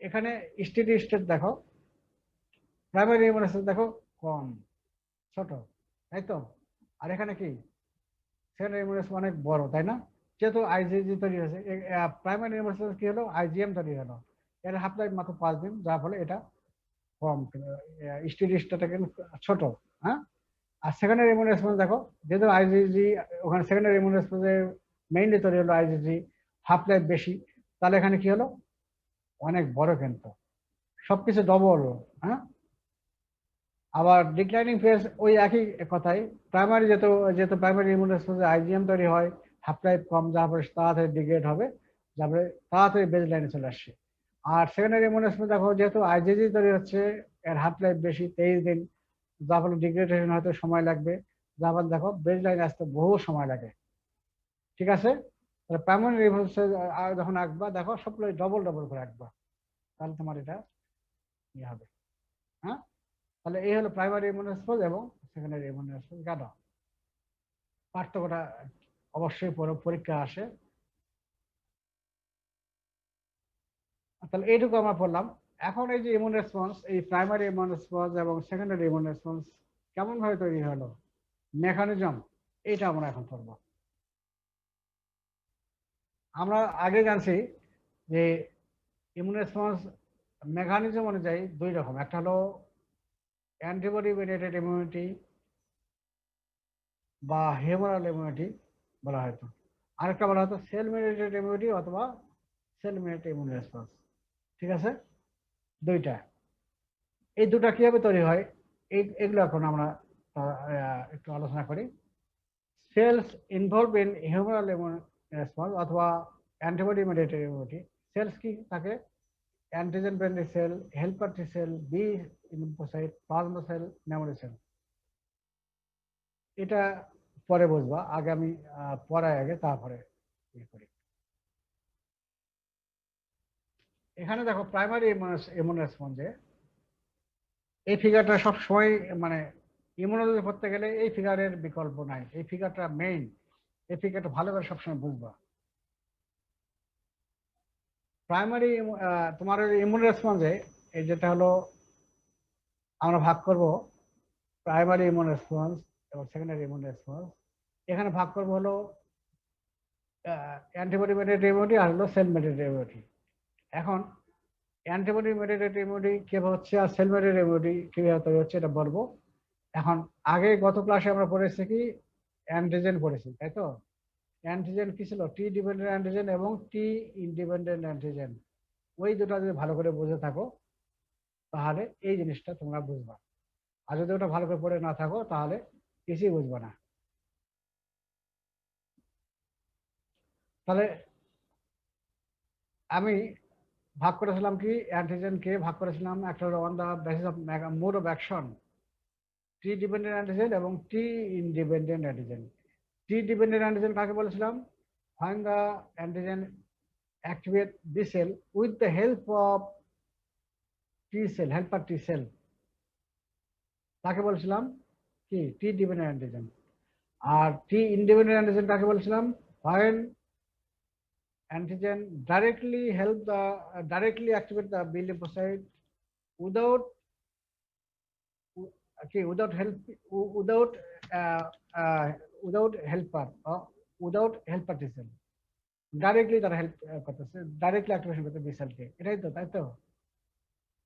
এখানে স্টেডি স্টেট দেখো প্রাইমারি ইমিউন রেসপন্স দেখো কম, ছোট, তাই তো? আর এখানে কি সেকেন্ডারি ইমিউন রেসপন্স অনেক বড়, তাই না? যেহেতু আইজিজি তৈরি হয়েছে, প্রাইমারি ইমিউন রেসপন্স কি হলো, আইজিএম তৈরি হলো, এর হাফ লাইফ মাত্র 5 দিন, যার ফলে এটা কম, স্টেডি স্টেটটা কিন্তু ছোট, হ্যাঁ। আর সেকেন্ডারি ইমিউন রেসপন্স দেখো, যেহেতু আইজিজি ওখানে সেকেন্ডারি ইমিউন রেসপন্সে মেইনলি তৈরি হলো আইজিজি, হাফ লাইফ বেশি, তাহলে এখানে কি হলো, অনেক বড় কিন্তু, সবকিছু ডবল, হ্যাঁ। আবার ডিক্লাইনিং ফেজ ওই একই কথাই, প্রাইমারি যেহেতু যেহেতু প্রাইমারি ইমিউন রেসপন্সে আইজিএম তৈরি হয়, হাফ লাইফ কম, যার ফলে তাড়াতাড়ি ডিগ্রেড হবে, তারপরে তাড়াতাড়ি বেজ লাইনে চলে আসছে। আর সেকেন্ডারি ইমিউন রেসপন্স দেখো যেহেতু আইজিজি তৈরি হচ্ছে, এর হাফ লাইফ বেশি, 23 দিন, যার ফলে ডিগ্রেডেশন হয়তো সময় লাগবে, যার ফলে দেখো বেজ লাইনে আসতে বহু সময় লাগে, ঠিক আছে। তাহলে প্রাইমারি ইমিউন যখন আঁকবা দেখো সবগুলো ডবল ডবল করে আঁকবা, তাহলে তোমার এটা ইয়ে হবে, হ্যাঁ। তাহলে এই হলো প্রাইমারি ইমিউন রেসপন্স এবং সেকেন্ডারি ইমিউন রেসপন্স। কেন পার্থক্যটা অবশ্যই পরীক্ষা আসে। তাহলে এইটুকু আমরা পড়লাম। এখন এই যে ইমিউন রেসপন্স, এই প্রাইমারি ইমিউন রেসপন্স এবং সেকেন্ডারি ইমিউন রেসপন্স কেমন ভাবে তৈরি হলো, মেকানিজম, এটা আমরা এখন পড়ব। আমরা আগে জানছি যে ইমিউন রেসপন্স মেকানিজম অনুযায়ী দুই রকম, একটা হলো অ্যান্টিবডি মেডিয়েটেড ইমিউনিটি বা হিউমারাল ইমিউনিটি বলা হয়তো, আরেকটা বলা হতো সেল মেডিয়েটেড ইমিউনিটি অথবা সেল মেডিয়েটেড ইমিউন রেসপন্স, ঠিক আছে। দুইটা। এই দুটা কিভাবে তৈরি হয় এগুলো এখন আমরা একটু আলোচনা করি। Cells involve in human immune response অথবা অ্যান্টিবডি মেডিয়েটেড ইমিউনিটি। সেলস কি থাকে? Antigen binding cell, helper T cell, B lymphocyte, plasma cell, memory cell. এটা পরে বুঝবা, আগে আমি পড়াই আগে তারপরে ইয়ে করি। এখানে দেখো প্রাইমারি ইমিউন রেসপন্সে এই ফিগারটা সব সময় মানে ইমিউনোলজি পড়তে গেলে এই ফিগারের বিকল্প নাই, এই ফিগারটা মেইন, এই ফিগারটা ভালো করে সবসময় বুঝবা। প্রাইমারি তোমার ইমিউন রেসপন্সে এই যেটা হলো আমরা ভাগ করব প্রাইমারি ইমিউন রেসপন্স এবং সেকেন্ডারি ইমিউন রেসপন্স। এখানে ভাগ করব হলো অ্যান্টিবডি মেডিয়েটেড ইমিউনিটি আর হলো সেল মেডিয়েটেড ইমিউনিটি। এখন অ্যান্টিবডি মেডিয়েটেড ইমিউনিটি কিভাবে হচ্ছে আর সেল মেডিয়েটেড ইমিউনিটি কিভাবে তৈরি হচ্ছে এটা বলবো। এখন আগে গত ক্লাসে আমরা পড়েছি কি অ্যান্টিজেন পড়েছি, তাই তো? অ্যান্টিজেন কি ছিল? টি ডিপেন্ডেন্ট অ্যান্টিজেন এবং টি ইনডিপেন্ডেন্ট অ্যান্টিজেন। ওই দুটো যদি ভালো করে বুঝে থাকো তাহলে এই জিনিসটা তোমরা বুঝবা, আর যদি ওটা ভালো করে পড়ে না থাকো তাহলে কিছুই বুঝবা না। তাহলে আমি ভাগ করেছিলাম কি অ্যান্টিজেনকে ভাগ করেছিলাম একটা হলো on the basis of mode of action, T dependent antigen এবং T independent antigen. T dependent antigen কাকে বলেছিলাম? when the antigen activate B cell with the help of T cell, helper T cell, তাকে বলছিলাম কি টি dependent antigen. আর টি independent antigen কাকে বলছিলাম? when antigen directly activate the B lymphocyte without helper or without helper T cell, directly তারা help করতেছে, directly activation করতে B সেলকে, এটাই তো, তাই তো?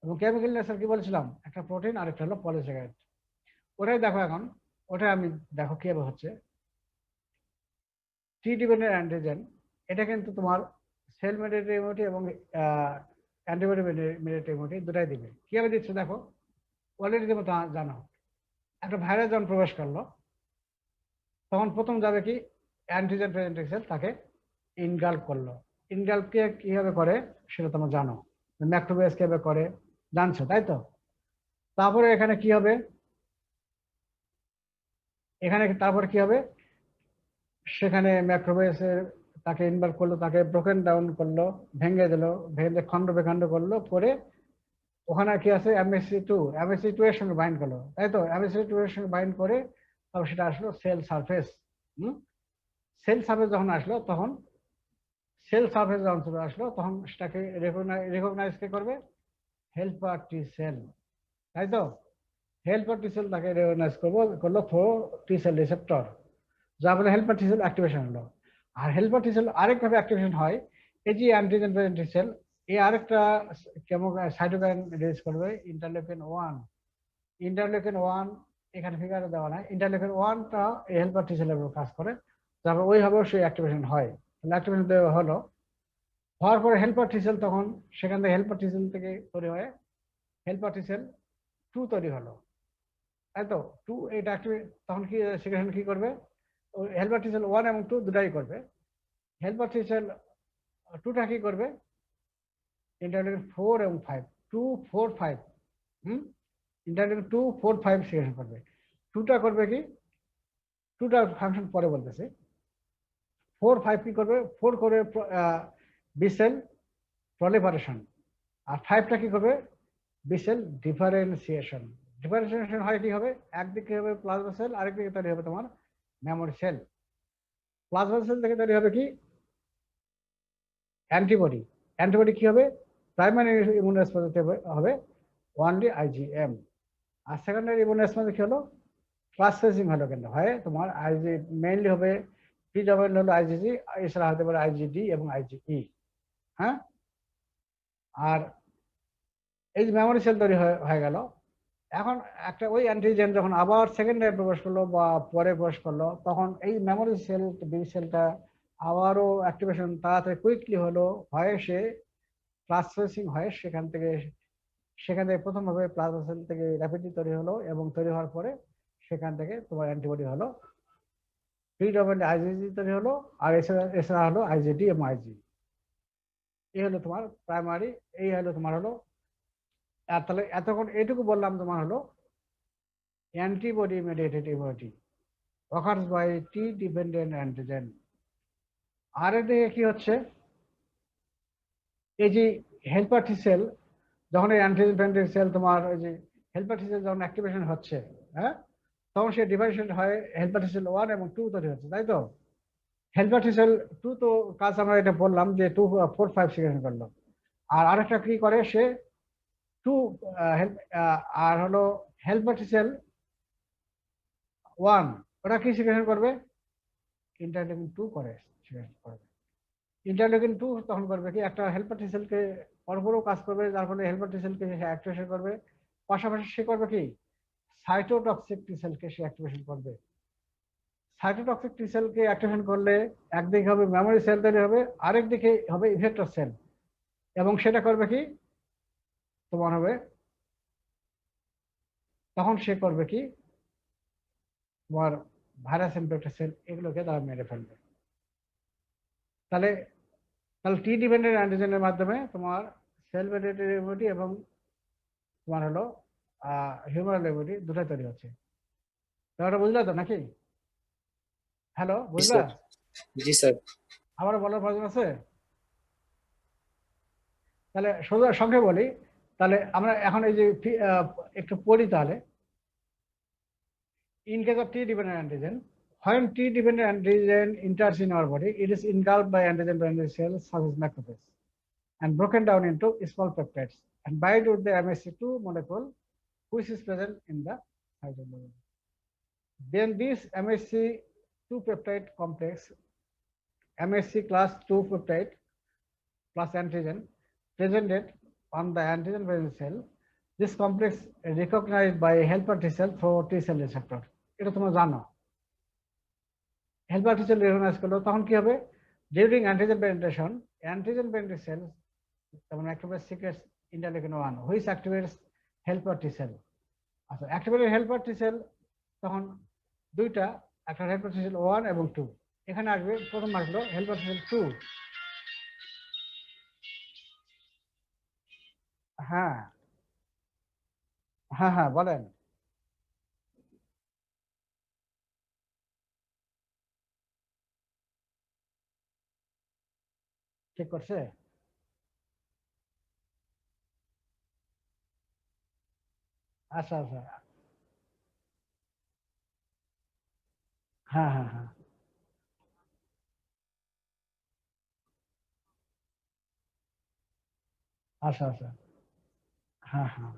এবং কেমিক্যাল নেচার কি বলছিলাম? একটা প্রোটিন আর একটা হলো পলিস্যাকারাইড। ওটাই দেখো এখন, ওটা আমি দেখো কিভাবে হচ্ছে। টি ডিপেন্ডেন্ট অ্যান্টিজেন এটা কিন্তু তোমার সেল মেডিয়েটেড ইমিউনিটি এবং অ্যান্টিবডি মেডিয়েটেড ইমিউনিটি দুটাই দিবে। কিভাবে দিচ্ছে দেখো, অলরেডি তুমি জানো একটা ভাইরাস যখন প্রবেশ করলো তখন প্রথম যাবে কি অ্যান্টিজেন প্রেজেন্টিং সেল, তাকে ইনগাল্প করলো। ইনগাল্পকে কিভাবে করে সেটা তোমরা জানো, ম্যাক্রোফেজ কিভাবে করে জানছো, তাই তো? তারপরে এখানে কি হবে, এখানে তারপরে কি হবে, সেখানে ম্যাক্রোফেজের তাকে ইনভলভ করলো, তাকে ব্রোকেন ডাউন করলো, ভেঙে দিল, ভেঙে খণ্ড বিখণ্ড করলো, করে ওখানে কি আছে MHC2 এর সঙ্গে বাইন্ড করলো, তাই তো? MHC2 এর সঙ্গে বাইন্ড করে তারপর সেটা আসলো সেল সারফেস। সেল সারফেস যখন আসলো তখন সেল সারফেস যখন চলে আসলো তখন সেটাকে রেকগনাইজ কে করবে? হেল্পার টি সেল, তাই তো? হেল্পার টি সেল তাকে রেকগনাইজ করলো থ্রু টি সেল রিসেপ্টর, যা বলে হেল্পার টি সেল অ্যাক্টিভেশন হলো। আর হেল্পার টি সেল আরেকভাবে অ্যাক্টিভেশন হয়, এই যে অ্যান্টিজেন প্রেজেন্ট টি সেল এই আরেকটা সাইটোকাইন রিলিজ করবে ইন্টারলেউকিন-1। ইন্টারলেউকিন-1 এখানে ফিগারে দেওয়া নাই, ইন্টারলেউকিন-1টা এই হেল্পার টি সেলের উপর কাজ করে, তারপর ওইভাবে সেই অ্যাক্টিভেশন হয়। অ্যাক্টিভেশন হলো, হওয়ার পরে হেল্পার টি সেল তখন সেখান থেকে হেল্পার টি সেল থেকে তৈরি হয় হেল্পার টি সেল 2 তৈরি হলো, তাই তো? 2 এটা অ্যাক্টিভেট তখন কি সেখানে কি করবে? হেল্পার টি সেল 1 এবং 2 দুটাই করবে। হেল্পার টি সেল 2টা কি করবে? ইন্টারলেউকিন 4 এবং 5, 2 4 5, ইন্টারলেউকিন 2 4 5 সিক্রেশন করবে। 2টা করবে কি? 2টা ফাংশন পরে বলতেছে। 4 5 কি করবে? 4 করে বি সেল প্রলিফারেশন, আর 5টা কি করবে? B cell differentiation. ডিফারেন্সিয়েশন হয় কি হবে? একদিকে হবে প্লাজমা সেল, আরেকদিকে তৈরি হবে তোমার মেমোরি সেল। প্লাজমা সেল থেকে তৈরি হবে কি? অ্যান্টিবডি। অ্যান্টিবডি কি হবে? প্রাইমারি ইমিউন রেসপন্স হবে ওনলি IgM, আর সেকেন্ডারি ইমিউন রেসপন্স কি হলো? ক্লাস ফেজিং হলো, কিন্তু হয় তোমার আইজি মেইনলি হবে প্রিডমিনেন্ট হলো IgG, এছাড়া হতে পারে IgD এবং IgE। হ্যাঁ, আর এই যে মেমোরি সেল তৈরি হয়ে গেল। এখন একটা ওই অ্যান্টিজেন যখন আবার সেকেন্ডারি প্রবেশ করলো বা পরে প্রবেশ করলো তখন এই মেমোরি সেল বি সেলটা আবারও অ্যাক্টিভেশন তাড়াতাড়ি কুইকলি হলো, হয়ে সে ট্রান্সফারেন্সিং হয়ে সেখান থেকে সেখান থেকে প্রথমভাবে প্লাজমা সেল থেকে র্যাপিডলি তৈরি হলো এবং তৈরি হওয়ার পরে সেখান থেকে তোমার অ্যান্টিবডি হলো, প্রিডমিনেন্ট আইজিজি তৈরি হলো, আর এছাড়া হলো আইজিডি এবং আইজি। এই হলো তোমার প্রাইমারি, এই হলো তোমার হলো। আর তাহলে এতক্ষণ এইটুকু বললাম তোমার হলো antibody mediated immunity occurs by T dependent antigen। আর এদিকে কি হচ্ছে, এই যে হেল্পার টি সেল, যখন এই অ্যান্টিজেন সেল তোমার ওই যে হেল্পার টি সেল যখন অ্যাক্টিভেশন হচ্ছে, হ্যাঁ, তখন সে ডিভাইডেশন হয় হেল্পার টি সেল 1 এবং 2 তৈরি হচ্ছে, তাই তো? হেল্পার টি সেল 2 তো কাজ আমরা এটা বললাম যে 2 4 5 সিগনেশন করলো। আর আরেকটা কি করে সে 2 আর হলো হেল্পার টি সেল 1, ওটা কি সিগনেশন করবে? ইন্টারলিউকিন 2 করে সিগনেশন করবে। ইন্টারলিউকিন 2 তখন করবে কি, একটা হেল্পার টি সেলকে পরপরও কাজ করবে, যার ফলে হেল্পার টি সেলকে সে অ্যাক্টিভেশন করবে, পাশাপাশি সে করবে কি সাইটোটক্সিক টি সেলকে সে অ্যাক্টিভেশন করবে। সাইটোটক্সিক টি সেলকে অ্যাক্টিভেশন করলে একদিকে হবে মেমোরি সেল তৈরি হবে, আরেক দিকে হবে ইফেক্টর সেল, এবং সেটা করবে কি তোমার হবে, তখন সে করবে কি তোমার ভাইরাস ইনফেক্টেড সেল এগুলোকে তারা মেরে ফেলবে। তাহলে তাহলে টি ডিপেন্ডেন্ট অ্যান্টিজেনের মাধ্যমে তোমার সেল মেডিয়েটেড ইমিউনিটি এবং তোমার হলো হিউম্যান ইমিউনিটি দুটোই তৈরি হচ্ছে। তাহলে বুঝলে তো নাকি? হ্যালো, বুঝলা? জি স্যার। আবার বলার প্রয়োজন আছে? তাহলে সোজা সংক্ষেপে বলি, তাহলে আমরা এখন এই যে একটু পড়ি তাহলে। In case of T-dependent antigen, when T-dependent antigen enters in our body, it is engulfed by antigen-binding cells such as macrophages and broken down into small peptides and bind with the MSC2 molecule, which is present in the cytoplasm. Then this MSC2 peptide complex, MSC class 2 peptide plus antigen presented on the antigen-binding cell. This complex is recognized by helper T cell through T cell receptor. এটা তোমরা জানো। Helper T sell recognise করলো, তখন কি হবে? During antigen penetration, antigen penetrate cell যেমন activate secretes interleukin 1 which activates helper T cell. আচ্ছা, activated helper T cell তখন দুইটা, একটা হেল্পার টি সেল 1 এবং 2। এখানে আসবে প্রথম আসলো হেল্পার টি সেল 2। হ্যাঁ হ্যাঁ হ্যাঁ বলেন। ঠিক করছে? আচ্ছা আচ্ছা, হ্যাঁ হ্যাঁ হ্যাঁ, আচ্ছা আচ্ছা, হ্যাঁ হ্যাঁ।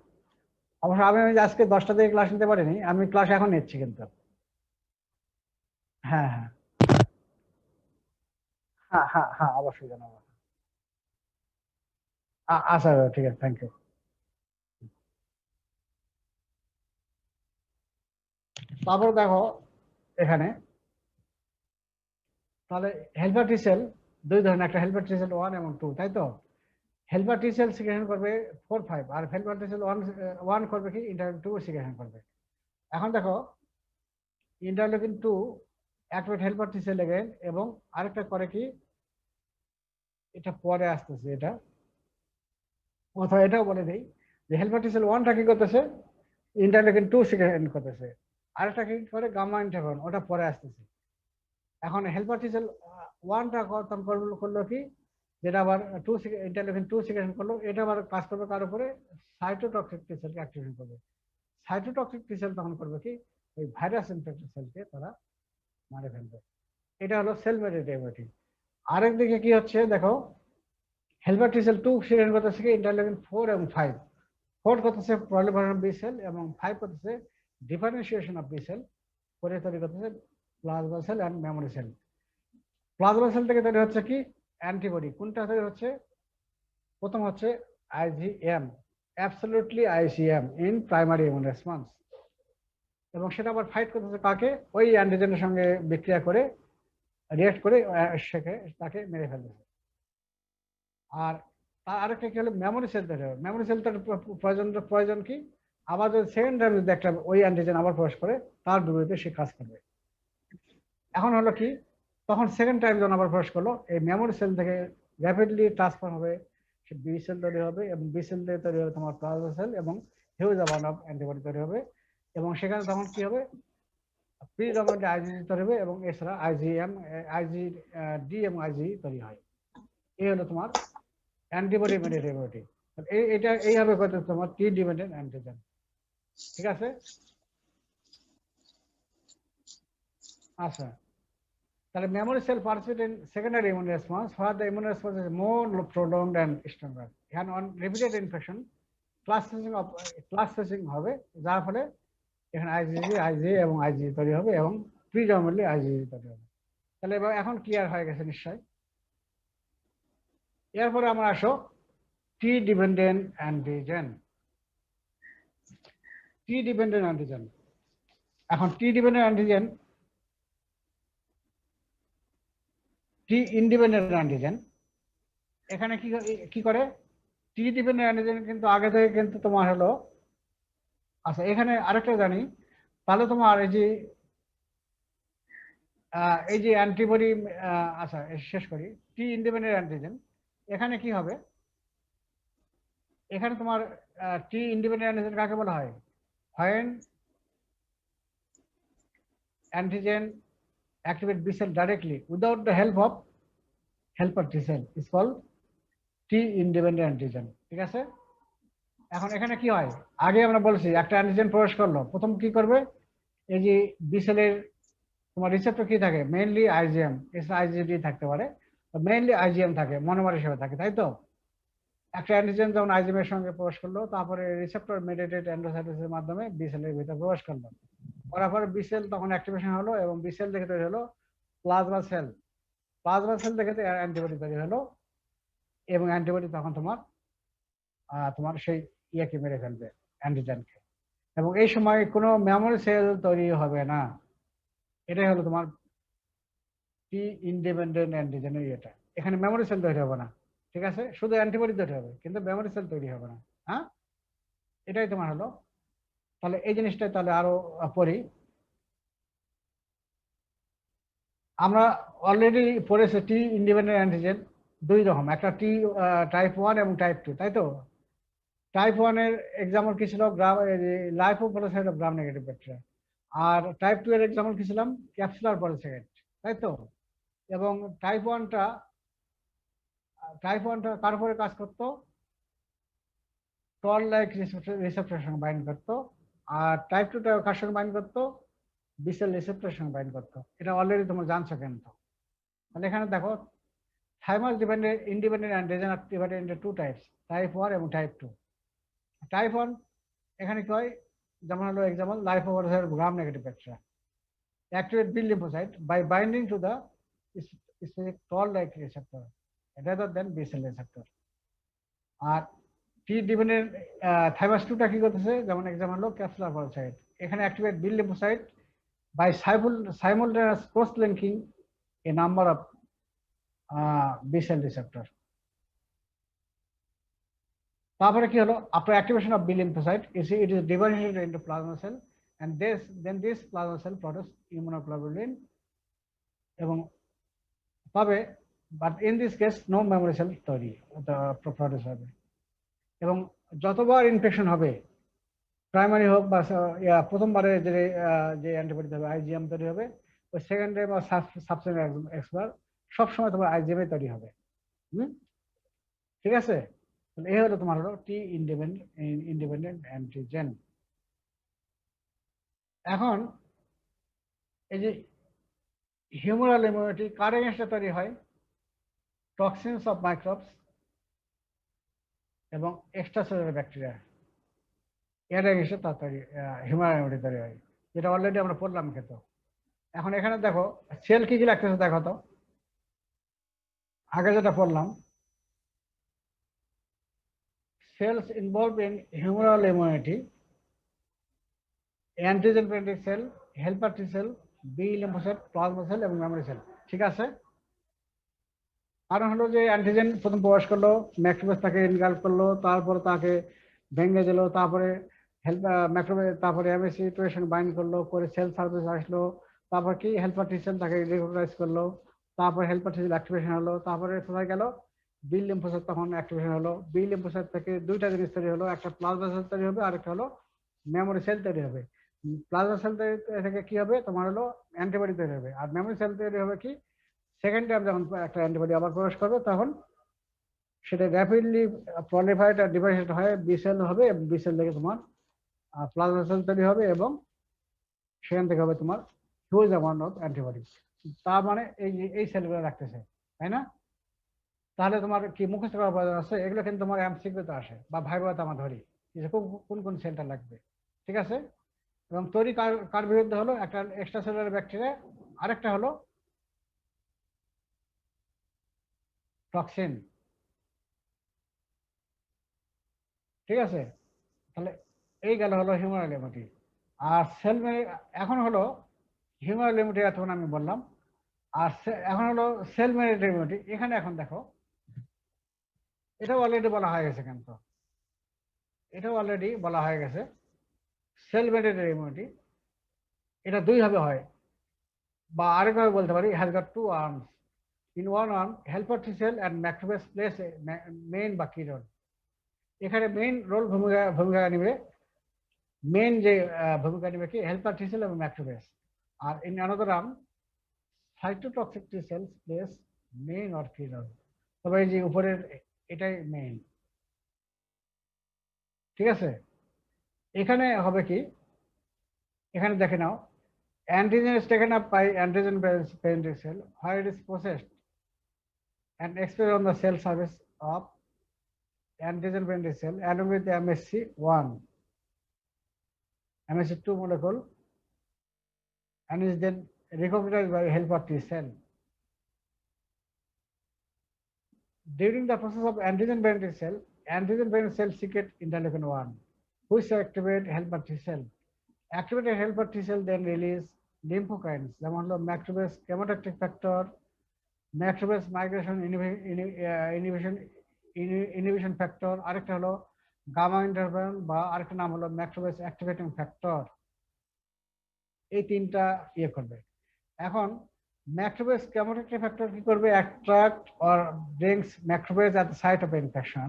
অবশ্য আমি আজকে 10টা থেকে ক্লাস নিতে পারিনি, আমি ক্লাস এখন নিচ্ছি কিন্তু। হ্যাঁ হ্যাঁ হ্যাঁ হ্যাঁ হ্যাঁ, অবশ্যই জানাবো। আচ্ছা, ঠিক আছে, থ্যাংক ইউ। তারপর দেখো এখানে, তাহলে হেল্পার টি সেল দুই ধরনের, একটা হেল্পার টি সেল 1 এবং 2, তাই তো? হেল্পার টি সেল সিক্রেশন করবে 4 5, আর হেল্পার টি সেল 1 করবে কি ইন্টারলিউকিন 2 সিক্রেশন করবে। এখন দেখো interleukin 2 activate helper T sell again, এবং আরেকটা করে কি, এটা পরে আসতেছে এটা, অথবা এটাও বলে দেই যে হেল্পার টি সেল 1টা কি করতেছে, ইন্টারলিউকিন 2 সিক্রেশন করতেছে, আরেকটা কি করে গামা ইন্টারফেরন, ওটা পরে আসতেছে। এখন হেল্পার টি সেল 1টা করলো কি, যেটা আবার 2 ইন্টারলিউকিন 2 সিক্রেশন করলো, এটা আবার কাজ করবে কার উপরে, সাইটোটক্সিক টি সেলকে অ্যাক্টিভেশন করবে। সাইটোটক্সিক টি সেল তখন করবে কি, ওই ভাইরাস ইনফেক্টেড সেলকে তারা মারে ফেলবে। এটা হলো সেল মেডিয়েটেড ইমিউনিটি। আরেক দিকে কি হচ্ছে দেখো, হেল্পার টি সেল 2 সিক্রেশন করতেছে কি ইন্টারলিউকিন 4 এবং 5। 4 করতেছে প্রলিফারেশন বি সেল এবং 5 করতেছে ডিফারেন্সিয়েশন অফ বি সেল, করে তৈরি করতেছে plasma cell and memory cell. Plasma cell থেকে তৈরি হচ্ছে কি অ্যান্টিবডি। কোনটা তৈরি হচ্ছে? প্রথম হচ্ছে IgM, absolutely IgM in primary immune response, এবং সেটা আবার ফাইট করতেছে কাকে, ওই অ্যান্টিজেনের সঙ্গে বিক্রিয়া করে রিঅ্যাক্ট করে তাকে মেরে ফেলতেছে। আর তার আরেকটা কি হলো মেমোরি সেল তৈরি হবে। মেমোরি সেল তৈরি প্রয়োজন কি, আবার যদি সেকেন্ড টাইম যদি একটা ওই অ্যান্টিজেন আবার প্রবেশ করে তার বিপরীতে সে কাজ করবে। এখন হলো কি, তখন সেকেন্ড টাইম যখন আবার প্রবেশ করলো, এই মেমোরি সেল থেকে র্যাপিডলি ট্রান্সফার হবে, সে বি সেল তৈরি হবে, এবং বি সেল দিয়ে তৈরি হবে তোমার প্লাজমা সেল, এবং হিউজ অ্যামাউন্ট অফ অ্যান্টিবডি তৈরি হবে। এবং সেখানে তখন কি হবে, প্রিডমিনেন্টলি আইজিজি তৈরি হবে, এবং এছাড়া আইজি ডি এবং আইজি তৈরি হয়। এই হলো তোমার অ্যান্টিবডি মেডিয়েটেড ইমিউনিটি। এটা এইভাবে করতে তোমার টি ডিপেন্ডেন্ট অ্যান্টিজেন। ঠিক আছে? আচ্ছা, তাহলে memory cell participate in secondary immune response where the immune response is more prolonged and stronger. And on repeated infection class switching হবে, যার ফলে এখানে আইজি এবং আইজি তৈরি হবে, এবং প্রিডমিনেন্টলি আইজি তৈরি হবে। তাহলে এবার এখন ক্লিয়ার হয়ে গেছে নিশ্চয়। এরপরে আমরা আসো টি dependent antigen. T dependent antigen, এখন টি ডিপেন্ডেন্ট অ্যান্টিজেন, টি ইন্ডিপেন্ডেন্ট অ্যান্টিজেন এখানে কি করে, টি ডিপেন্ডেন্ট অ্যান্টিজেন কিন্তু আগে থেকে কিন্তু তোমার হলো, আচ্ছা এখানে আরেকটা জানি, তাহলে তোমার এই যে অ্যান্টিবডি, আচ্ছা শেষ করি, টি ইন্ডিপেন্ডেন্ট অ্যান্টিজেন এখানে কি হবে, এখানে তোমার টি ইন্ডিপেন্ডেন্ট অ্যান্টিজেন কাকে বলা হয়, when antigen activate B cell directly without the help of helper T cell is called T independent antigen। ঠিক আছে? এখন এখানে কি হয়, আগে আমরা বলছি একটা অ্যান্টিজেন প্রবেশ করলো, প্রথম কি করবে, এই যে বি সেলের তোমার রিসেপ্টর কি থাকে, মেইনলি আইজিএম, এছাড়া আইজিডি থাকতে পারে, মেইনলি আইজিএম থাকে, মনোমার হিসেবে থাকে, তাই তো? একটা অ্যান্টিজেন যখন আইজিএম এর সঙ্গে প্রবেশ করলো, তারপরে রিসেপ্টর মেডিয়েটেড এন্ডোসাইটোসিসের মাধ্যমে বি সেলের ভিতরে প্রবেশ করলো, করার পরে বি সেল তখন অ্যাক্টিভেশন হলো, এবং বি সেল থেকে তৈরি হলো প্লাজমা সেল, প্লাজমা সেল থেকে অ্যান্টিবডি তৈরি হলো, এবং অ্যান্টিবডি তখন তোমার তোমার সেই ইয়েকে মেরে ফেলবে, অ্যান্টিজেনকে, এবং এই সময় কোনো মেমোরি সেল তৈরি হবে না। এটাই হলো তোমার টি ইন্ডিপেন্ডেন্ট অ্যান্টিজেনের ইয়েটা। এখানে মেমোরি সেল তৈরি হবে না, ঠিক আছে, শুধু অ্যান্টিবডি তৈরি হবে, কিন্তু মেমোরি সেল তৈরি হবে না। হ্যাঁ, এটাই তোমার হলো। তাহলে এই জিনিসটা তাহলে আরো পড়ি। আমরা অলরেডি পড়েছি টি ইন্ডিপেন্ডেন্ট অ্যান্টিজেন দুই রকম, একটা টি টাইপ 1 এবং টাইপ 2, তাই তো? টাইপ 1 এর এক্সাম্পল কি ছিল, lipopolysaccharide of gram negative bacteria, আর টাইপ 2 এর এক্সাম্পল কি ছিলাম, ক্যাপসুলার পলিসাইড, তাই তো? এবং টাইপ 1টা কার উপরে কাজ করতো, টল লাইক রিসেপ্টরের সঙ্গে বাইন্ড করতো, আর টাইপ 2টা কার সঙ্গে বাইন্ড করতো, বিসেল রিসেপ্টরের সঙ্গে বাইন্ড করতো। এটা অলরেডি তোমরা জানছো কিন্তু। তাহলে এখানে দেখো thymus independent antigen are divided into two types, type 1 এবং টাইপ 2। টাইপ 1 এখানে কি হয়, যেমন হলো example lipopolysaccharide gram negative bacteria activate B lymphocyte by binding to the specific toll-like receptor rather than B cell receptor। আর T dependent thymus 2টা কি করতেছে, যেমন এক্সাম্পল হলো ক্যাপসুলার পলিসাইড, এখানে activate B lymphocyte by simultaneous cross-linking a number of B cell receptor। তারপরে কি হলো, after activation of B lymphocyte it is divided into plasma cell, and then this plasma cell produce immunoglobulin এবং পাবে, but in this case no memory cell তৈরি produce হবে। এবং যতবার infection হবে, প্রাইমারি হোক বা প্রথমবারে যে অ্যান্টিবডি হবে আইজিএম তৈরি হবে, ওই সেকেন্ডারি বা সাবসিকুয়েন্ট এক্সবার সবসময় তোমার আইজিএম তৈরি হবে। ঠিক আছে? তাহলে এই হলো তোমার হলো টি ইন্ডিপেন্ডেন্ট অ্যান্টিজেন। এখন এই যে হিউমারাল ইমিউনিটি কার এগেইনস্টে তৈরি হয়, টক্সিনস অফ মাইক্রোবস এবং এক্সট্রাসেলুলার ব্যাকটেরিয়া, এর এগেইনস্টে তাড়াতাড়ি হিউমারাল ইমিউনিটি তৈরি হয়, যেটা অলরেডি আমরা পড়লাম কিন্তু। এখন এখানে দেখো সেল কি কি লাগতেছে দেখো তো, আগে যেটা পড়লাম, cells involved in humoral immunity, antigen presenting cell, helper T cell, B lymphocyte, plasma cell এবং memory cell। ঠিক আছে? কারণ হলো যে অ্যান্টিজেন প্রথম প্রবেশ করলো, ম্যাক্রোফেজ তাকে ইনগাল্ফ করলো, তারপর তাকে ভেঙে দিল, তারপরে ম্যাক্রোফেজ, তারপরে এমএসসি টু বাইন্ড করলো, করে সেল সার্ভিস আসলো, তারপর কি হেল্পার টি সেল তাকে রিকগনাইজ করলো, তারপর হেল্পার টি সেল অ্যাক্টিভেশন হলো, তারপরে কোথায় গেল বি লিম্ফোসাইট তখন অ্যাক্টিভেশন হলো। বি লিম্ফোসাইট থেকে দুইটা জিনিস তৈরি হলো, একটা প্লাজমা সেল তৈরি হবে, আরেকটা হলো মেমোরি সেল তৈরি হবে। প্লাজমা সেল থেকে কি হবে তোমার হলো অ্যান্টিবডি তৈরি হবে, আর মেমোরি সেল তৈরি হবে কি সেকেন্ড টাইম যখন একটা অ্যান্টিবডি আবার প্রবেশ করবে তখন সেটা র্যাপিডলি প্রলিফারেট আর ডিভাইডেড হয়ে বি সেল হবে, বি সেল থেকে তোমার প্লাজমা সেল তৈরি হবে, এবং সেখান থেকে হবে তোমার হিউজ অ্যামাউন্ট অফ অ্যান্টিবডি। তার মানে এই সেলগুলো রাখতেছে, তাই না? তাহলে তোমার কি মুখস্থ করার প্রয়োজন আছে? এগুলো কিন্তু তোমার এমসিকিউতে আসে বা ভাইভাতে আমরা ধরি যে কোন কোন সেলটা লাগবে, ঠিক আছে? এবং তৈরি কার বিরুদ্ধে হলো? একটা এক্সট্রা সেলুলার ব্যাকটেরিয়া, আরেকটা হলো টক্সিন, ঠিক আছে? তাহলে এই গেল হলো হিউম্যান লিমিটি। আর এখন হলো হিউম্যান লিমিটি এতক্ষণ আমি বললাম, আর এখন হলো সেল মেরিটেড ইমিউনিটি। এখানে এখন দেখো, এটাও অলরেডি বলা হয়ে গেছে, কিন্তু এটাও অলরেডি বলা হয়ে গেছে সেল মেরিটেড ইমিউনিটি এটা দুই ভাবে হয়, বা আরেকভাবে বলতে পারি has got to arms. In one arm helper T sell and macrophage place main বা কি রোল। এখানে মেইন রোল ভূমিকা নিবে, মেইন যে ভূমিকা নিবে কি হেল্পার টি সেল এবং ম্যাক্রোফেজ। আর in another arm cytotoxic T cells plays main or কি রোল। তবে এই যে উপরের এটাই মেইন, ঠিক আছে? এখানে হবে কি, এখানে দেখে নাও, antigen is taken up by antigen parental cell where it is processed and expressed on the cell surface of antigen parental cell along with the MSC1, MSC2 molecule, and is then recognized by helper T cell. During the process of antigen parental cell secrete interleukin-1, which activate helper T cell. Activated helper T cell then release lymphokines, যেমন হলো macrophage chemotactic factor, macrophage migration inhibition factor, আরেকটা হলো gamma interferon, বা আরেকটা নাম হলো macrophage activating factor. এই তিনটা ইয়ে করবে। এখন ম্যাক্রোফেজ কেমোট্যাকটিক ফ্যাক্টর কি করবে? Attract or brings macrophage at the site of infection.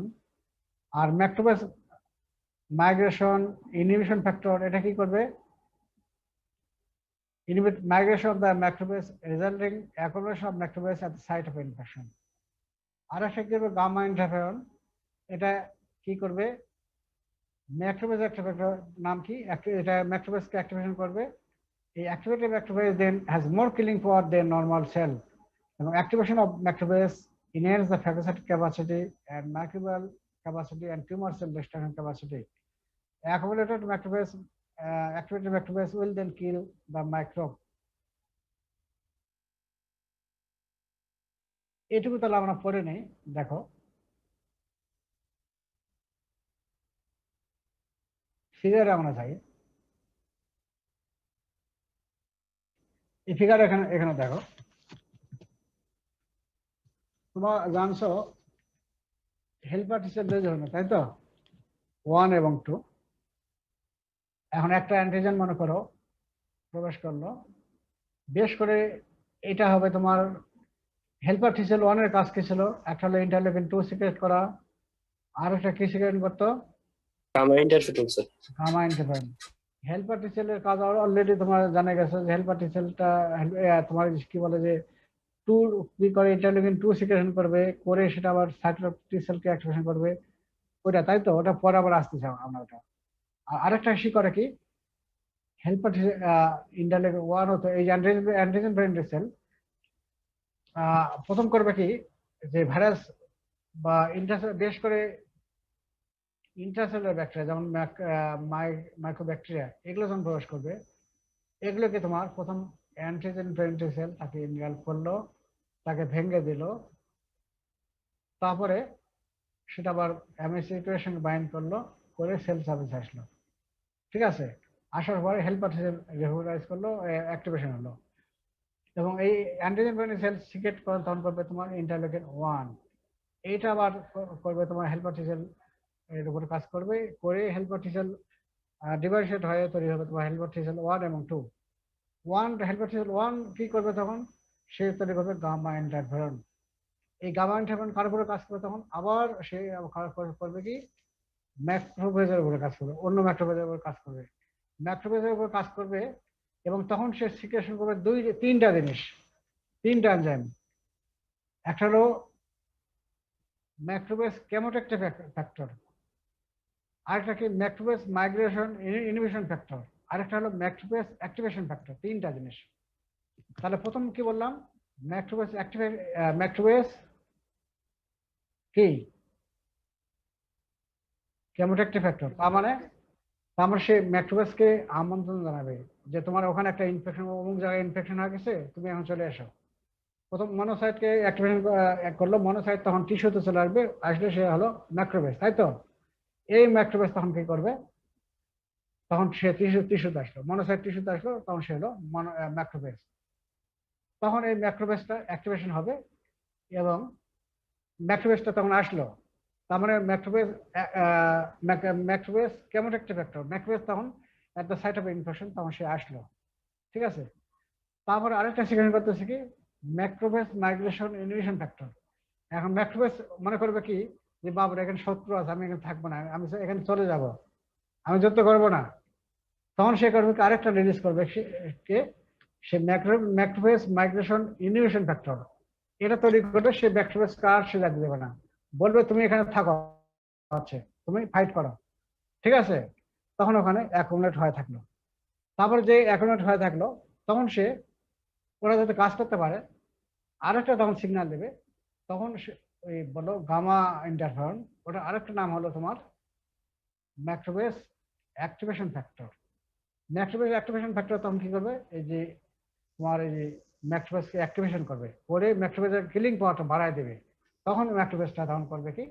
আর ম্যাক্রোফেজ মাইগ্রেশন ইনহিবিশন ফ্যাক্টর এটা কি করবে? Inhibit migration of the macrophage resulting accumulation of macrophages at the site of infection. আর একটা কি করবে? গামা ইন্টারফেরন, এটা কি করবে? ম্যাক্রোফেজ অ্যাক্টিভেটর, নাম কি, এটা ম্যাক্রোফেজকে অ্যাক্টিভেশন করবে। এই activated macrophage then has more killing power than normal cell, এবং activation of macrophage enhance the phagocytic capacity and microbial capacity and tumor cell destruction capacity. Accumulated macrophage activated macrophage will then kill the microbe. এটুকু তাহলে আমরা পড়ে নেই। দেখো ফিগারে আমরা যাই, এই ফিগার এখানে দেখো, তোমরা জানছো হেল্পার টি সেল দুই ধরনের, তাই তো, 1 এবং 2। এখন একটা অ্যান্টিজেন মনে করো প্রবেশ করলো, বেশ করে এটা হবে তোমার হেল্পার টি সেল 1 এর কাজ কি ছিল? একটা হলো ইন্টারলেউকিন 2 সিক্রেট করা, আর একটা কি সিক্রেট করতো? Gamma interferon sir. Gamma interferon. Helper T সেলের কাজ অলরেডি তোমার জানা গেছে যে হেল্পার টি সেলটা তোমার কি বলে যে 2 কি করে, ইন্টারলেউকিন 2 সিক্রেশন করবে, করে সেটা আবার সাইটোটক্সিক টি সেলকে অ্যাক্টিভেশন করবে, ওইটা, তাই তো? ওটা পরে আবার আসতেছে আমরা ওটা। আর আরেকটা কি করে কি হেল্পার ইন্টারলেউকিন 1 হতো এই অ্যান্টিজেন প্যারেন্টাল সেল প্রথম করবে কি যে ভাইরাস বা বেশ করে ইন্ট্রাসেলুলার ব্যাকটেরিয়া যেমন মাইক্রোব্যাকটেরিয়া, এগুলো যখন প্রবেশ করবে, এগুলোকে তোমার প্রথম অ্যান্টিজেন প্যারেন্টাল সেল তাকে ইনগাল্ফ করলো, তাকে ভেঙে দিল, তারপরে সেটা আবার এমএসসি2 সঙ্গে বাইন্ড করলো, করে সেল সার্ভিস আসলো, ঠিক আছে? আসার পরে হেল্পার সেল রেকগনাইজ করলো, অ্যাক্টিভেশন হলো। এবং এই অ্যান্টিজেন বাইন্ডিং সেল সিক্রেট তখন করবে তোমার ইন্টারলিউকিন 1। এইটা আবার করবে তোমার হেল্পার টি সেল এর উপরে কাজ করবে, করে হেল্পার টি সেল ডিভাইডেড হয়ে তৈরি হবে তোমার হেল্পার টি সেল 1 এবং 2। হেল্পার টি সেল 1 কি করবে তখন? সে তৈরি করবে গামা ইন্টারফেরন। এই গামা ইন্টারফেরন কার উপরে কাজ করবে তখন? আবার সে করবে কি ম্যাক্রোফেজের উপরে কাজ করবে, অন্য ম্যাক্রোফেজের উপরে কাজ করবে, ম্যাক্রোফেজের উপর কাজ করবে। এবং তখন সে সিক্রেশন করবে তিনটা জিনিস, তিনটা এনজাইম। একটা হলো ম্যাক্রোফেজ কেমোট্যাক্টিভ ফ্যাক্টর, আরেকটা কি ম্যাক্রোফেজ মাইগ্রেশন ইনহিবিশন ফ্যাক্টর, আরেকটা হলো ম্যাক্রোফেজ অ্যাক্টিভেশন ফ্যাক্টর। তিনটা জিনিস। তাহলে প্রথম কি বললাম? ম্যাক্রোফেজ কি কেমোট্যাক্টিভ ফ্যাক্টর। তার মানে সে ম্যাক্রোফেজকে আমন্ত্রণ জানাবে যে তোমার ওখানে একটা ইনফেকশন, অমুক জায়গায় ইনফেকশন হয়ে গেছে, তুমি এখন চলে এসো। প্রথম মনোসাইটকে অ্যাক্টিভেশন করলো, মনোসাইট তখন টিস্যুতে চলে আসবে, আসলে সে হলো ম্যাক্রোফেজ, তাই তো? এই ম্যাক্রোফেজ তখন কি করবে? তখন সে টিস্যুতে আসলো, মনোসাইট টিস্যুতে আসলো, তখন সে হলো ম্যাক্রোফেজ। তখন এই ম্যাক্রোফেজটা অ্যাক্টিভেশন হবে এবং ম্যাক্রোফেজটা তখন আসলো। তার মানে ম্যাক্রোফেজ কেমোট্যাক্টিভ ফ্যাক্টর, ম্যাক্রোফেজ তখন at the site of infection তখন সে আসলো, ঠিক আছে? তারপরে আরেকটা সেকেন্ড করতেছে কি ম্যাক্রোফেজ মাইগ্রেশন ইনহিবিশন ফ্যাক্টর। এখন ম্যাক্রোফেজ মনে করবে কি যে বাবুরা এখানে শত্রু আছে, আমি এখানে থাকবো না, আমি এখানে চলে যাব, আমি যুদ্ধ করবো না। তখন সে করবে কি আরেকটা রিলিজ করবে সে ম্যাক্রোফেজ মাইগ্রেশন ইনহিবিশন ফ্যাক্টর। এটা তৈরি করবে সে ম্যাক্রোফেজ কার সে লাগতে দেবে না, বলবে তুমি এখানে থাকো, আছে তুমি ফাইট করো, ঠিক আছে? তখন ওখানে অ্যাকুমুলেট হয়ে থাকলো। তারপরে যে অ্যাকুমুলেট হয়ে থাকলো তখন সে ওরা যাতে কাজ করতে পারে আরেকটা তখন সিগন্যাল দেবে। তখন ওই বলো গামা ইন্টারফেরন, ওটা আরেকটা নাম হলো তোমার macrophage activation factor. Macrophage activation factor তখন কি করবে? এই যে তোমার এই যে ম্যাক্রোফেজকে অ্যাক্টিভেশন করবে, করে ম্যাক্রোফেজের কিলিং পাওয়ারটা বাড়ায় দেবে। তখন ম্যাক্রোফেজটা তখন করবে কি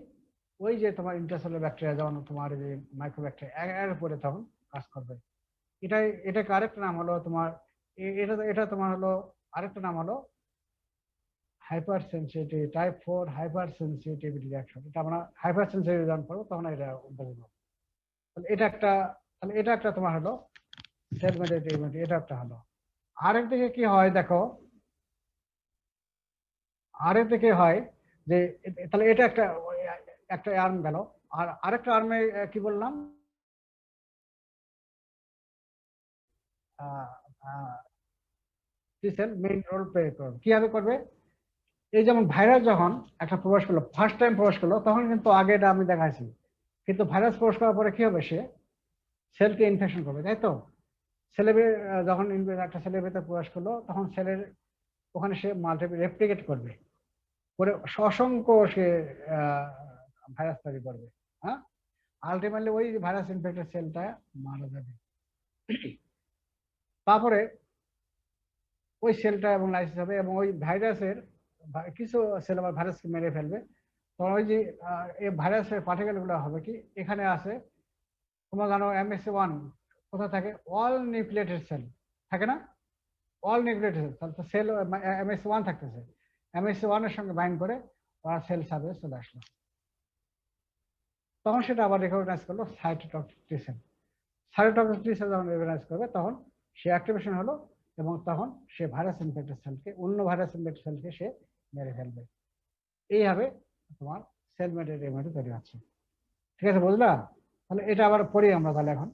ওই যে তোমার ইন্টারসেলুলার ব্যাকটেরিয়া যেমন তোমার এই যে মাইক্রোব্যাকটেরিয়া এর উপরে তখন কাজ করবে। এটাকে আরেকটা নাম হলো তোমার এটা তোমার হলো আরেকটা নাম হলো hyper sensitive type 4 hyper sensitivity reaction. এটা আমরা হাইপার সেন্সিটিভ রিঅ্যাকশন করবো তখন এটা বুঝবো। তাহলে এটা একটা তোমার হলো সেল মেডিয়েটেড ইমিউনিটি, এটা একটা হলো। আরেকদিকে কি হয় দেখো, আরেকদিকে হয় যে তাহলে এটা একটা আর্ম গেল। আর আরেকটা আর্মে কি বললাম? T cell main role play করবে। কিভাবে করবে? এই যেমন ভাইরাস যখন একটা প্রবেশ করলো, ফার্স্ট টাইম প্রবেশ করলো, তখন কিন্তু আগে এটা আমি দেখাইছি, কিন্তু ভাইরাস প্রবেশ করার পরে কি হবে? সে সেলকে ইনফেকশন করবে, তাই তো? যখন একটা সেলের ভেতরে প্রবেশ করলো তখন সেলের ওখানে সে রেপ্লিকেট করবে, করে অসংখ্য সে ভাইরাস তৈরি করবে। হ্যাঁ, আলটিমেটলি ওই ভাইরাস ইনফেক্টেড সেলটা মারা যাবে। তারপরে ওই সেলটা এবং লাইসিস হবে এবং ওই ভাইরাসের কিছু সেল আবার ভাইরাসকে মেরে ফেলবে। তখন ওই যে এই ভাইরাসের পার্টিকেল গুলো হবে কি এখানে আছে, তোমরা জানো MSC1 কোথায় থাকে? অল নিউক্লিয়েটেড সেল থাকে না? অল নিউক্লিয়েটেড সেল, তাহলে সেল MSC1 থাকতেছে, MSC1 এর সঙ্গে বাইন্ড করে ওরা সেল সার্ভিস চলে আসলো। তখন সেটা আবার রেকগনাইজ করলো cytotoxic T sell. Cytotoxic T sell যখন রেকগনাইজ করবে তখন সে অ্যাক্টিভেশন হলো এবং তখন সে ভাইরাস ইনফেক্টেড সেলকে, অন্য ভাইরাস ইনফেক্টেড সেলকে সে মেরে ফেলবে। এইভাবে তোমার সেল মেডিয়েটেড ইমিউনিটি তৈরি হচ্ছে। ঠিক আছে, বুঝলা? তাহলে এটা আবার পড়ি আমরা তাহলে এখন।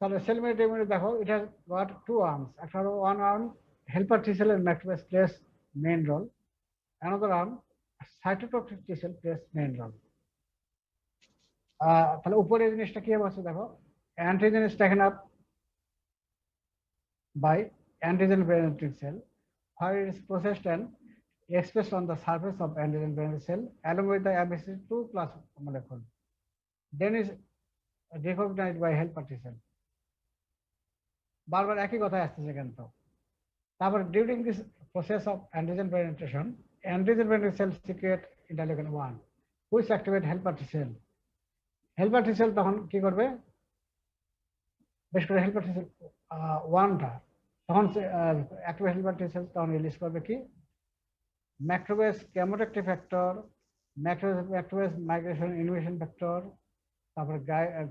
তাহলে সেল মেডিয়েটেড ইমিউনিটি দেখো, it has got two arms. একটা হলো one arm helper T cell and macrophage plays main role. Another arm cytotoxic T cell plays main role. তাহলে উপরে জিনিসটা কি আছে দেখো, antigen is taken up by antigen presenting cell where it is processed and expressed on the surface of antigen presenting cell along with the MSC2 plus molecule, then is recognized by helper T cell. বারবার একই কথা আসতেছে কিন্তু। তারপর during this process of antigen presentation, antigen presentation cell secrete interleukin 1 which activate helper T cell helper T cell তখন কি করবে, বেশ করে হেল্পার টি সেল ওয়ানটা তখন অ্যাক্টিভেট হেল্পার টি সেল তখন রিলিজ করবে কি ম্যাক্রোবেস কেমোটেক্টিভ ফ্যাক্টর, ম্যাক্রোবেস মাইগ্রেশন ইনহিবিশন ফ্যাক্টর, তারপরে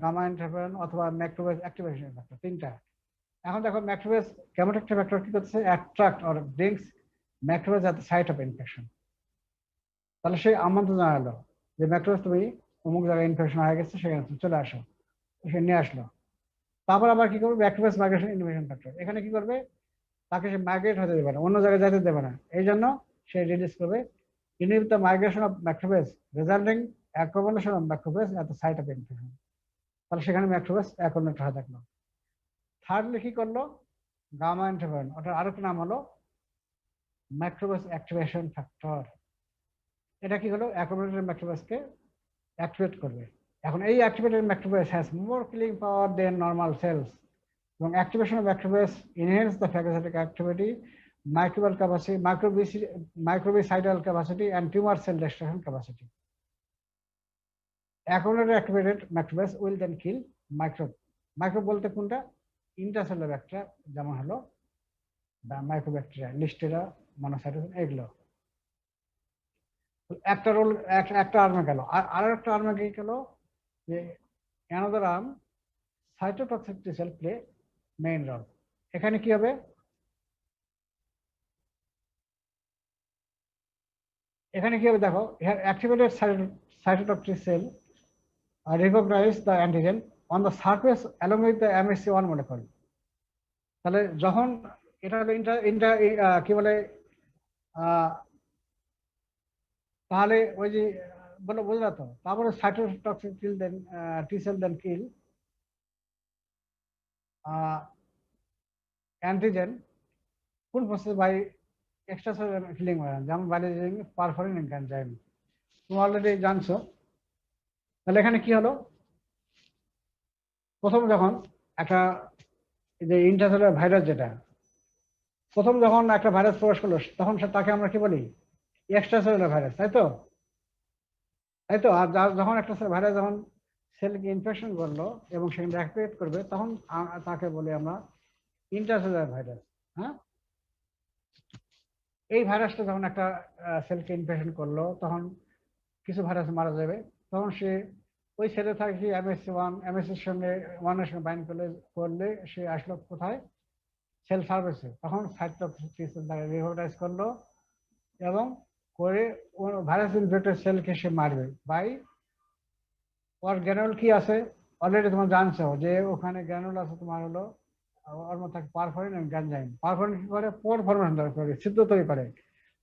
গামা ইন্টারফেরন অথবা ম্যাক্রোবেস অ্যাক্টিভেশন ফ্যাক্টর, তিনটা। এখন দেখো ম্যাক্রোবেস কেমোটেক্টিভ ফ্যাক্টর কি করতেছে, attract or brings macrophages at the site of infection. তাহলে সেই আমন্ত্রণ জানালো যে ম্যাক্রোবেস তুমি অমুক জায়গায় ইনফেকশন হয়ে গেছে, সেখানে তুমি চলে আসো, সে নিয়ে আসলো। তারপর আবার কি করবে ম্যাক্রোবেস মাইগ্রেশন ইনহিবিশন ফ্যাক্টর, এখানে কি করবে তাকে সে মাইগ্রেট হতে দেবে না, অন্য জায়গায় যেতে দেবে না, এই জন্য সে রিলিজ করবে inhibit the migration of macrophage resulting accumulation of macrophage at the site of infection। তাহলে সেখানে ম্যাক্রোফেজ অ্যাকুমুলেট হয়ে থাকলো। থার্ডলি কি করলো গামা ইন্টারফেরন, ওটার আরেকটা নাম হলো ম্যাক্রোফেজ অ্যাক্টিভেশন ফ্যাক্টর। এটা কি হলো অ্যাকুমুলেটেড ম্যাক্রোফেজকে অ্যাক্টিভেট করবে। এখন এই activated macrophage has more killing power than normal cells, এবং activation of macrophage enhance the phagocytic activity, microbial capacity, microbicidal capacity and tumor cell destruction capacity. Accumulated activated macrophage will then kill microbe. Microbe বলতে কোনটা intercellular bacteria, যেমন হলো microbacteria, লিস্টেরা, মনোসাইটোসিস, এগুলো। একটা role একটা আর্মে গেল, আর একটা আর্মে কি গেল যে another arm cytotoxic T cell play main role. এখানে কি হবে, এখানে কি হবে দেখো, activated cytotoxic cell recognize the antigen on the surface along with the MHC1 molecule. তাহলে যখন এটা হলো কি বলে তাহলে ওই যে বলো বুঝলা তো, তারপরে cytotoxic T cell then kill antigen full process by extracellular killing, যেমন বাইলেজিং পারফরিন এনজাইম, তুমি অলরেডি জানছো। তাহলে এখানে কি হলো, প্রথম যখন একটা যে ইন্টারসেলুলার ভাইরাস, যেটা প্রথম যখন একটা ভাইরাস প্রবেশ করলো তখন তাকে আমরা কি বলি এক্সট্রাসেলুলার ভাইরাস, তাই তো। আর যখন একটা ভাইরাস যখন সেলকে ইনফেকশন করলো এবং সেখানে অ্যাক্টিভেট করবে তখন তাকে বলি আমরা ইন্টারসেলুলার ভাইরাস। হ্যাঁ, এই ভাইরাসটা যখন একটা সেলকে ইনফেকশন করলো তখন কিছু ভাইরাস মারা যাবে, তখন সে ওই সেলে থাকে MSC1 সঙ্গে 1 এর সঙ্গে বাইন্ড করলে সে আসলো কোথায়, সেল সার্ভিসে। তখন সাইটোটক্সিক টি সেল তাকে রিকগনাইজ করলো এবং করে ভাইরাস ইনফেক্টেড সেলকে সে মারবে বাই ওর গ্র্যানুল কি আছে অলরেডি তোমরা জানছো যে ওখানে গ্র্যানুল আছে তোমার হলো ওর মধ্যে পারফরিন এবং গ্যানজাইম। পারফরিন কি করে পোর ফর্মেশন করে, ছিদ্র তৈরি করে,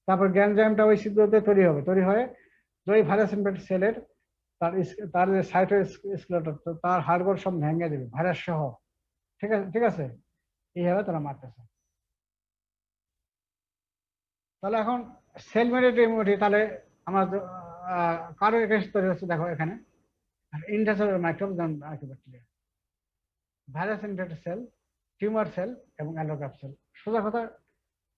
তারপর গ্যানজাইমটা ওই ছিদ্রতে তৈরি হয়ে ওই ভাইরাস ইনফেক্টেড সেলের তার যে সাইটোস্কেলেটন তার হাড়গোড় সব ভেঙে দেবে ভাইরাস সহ। ঠিক আছে, এইভাবে তারা মারতেছে। তাহলে এখন সেল মেডিয়েটেড ইমিউনিটি, তাহলে আমরা কারো এগেইনস্ট তৈরি হচ্ছে দেখো এখানে intercellular microbe, bacteria, virus infected cell, tumour cell এবং অ্যালোগ্রাফট সেল। সোজা কথা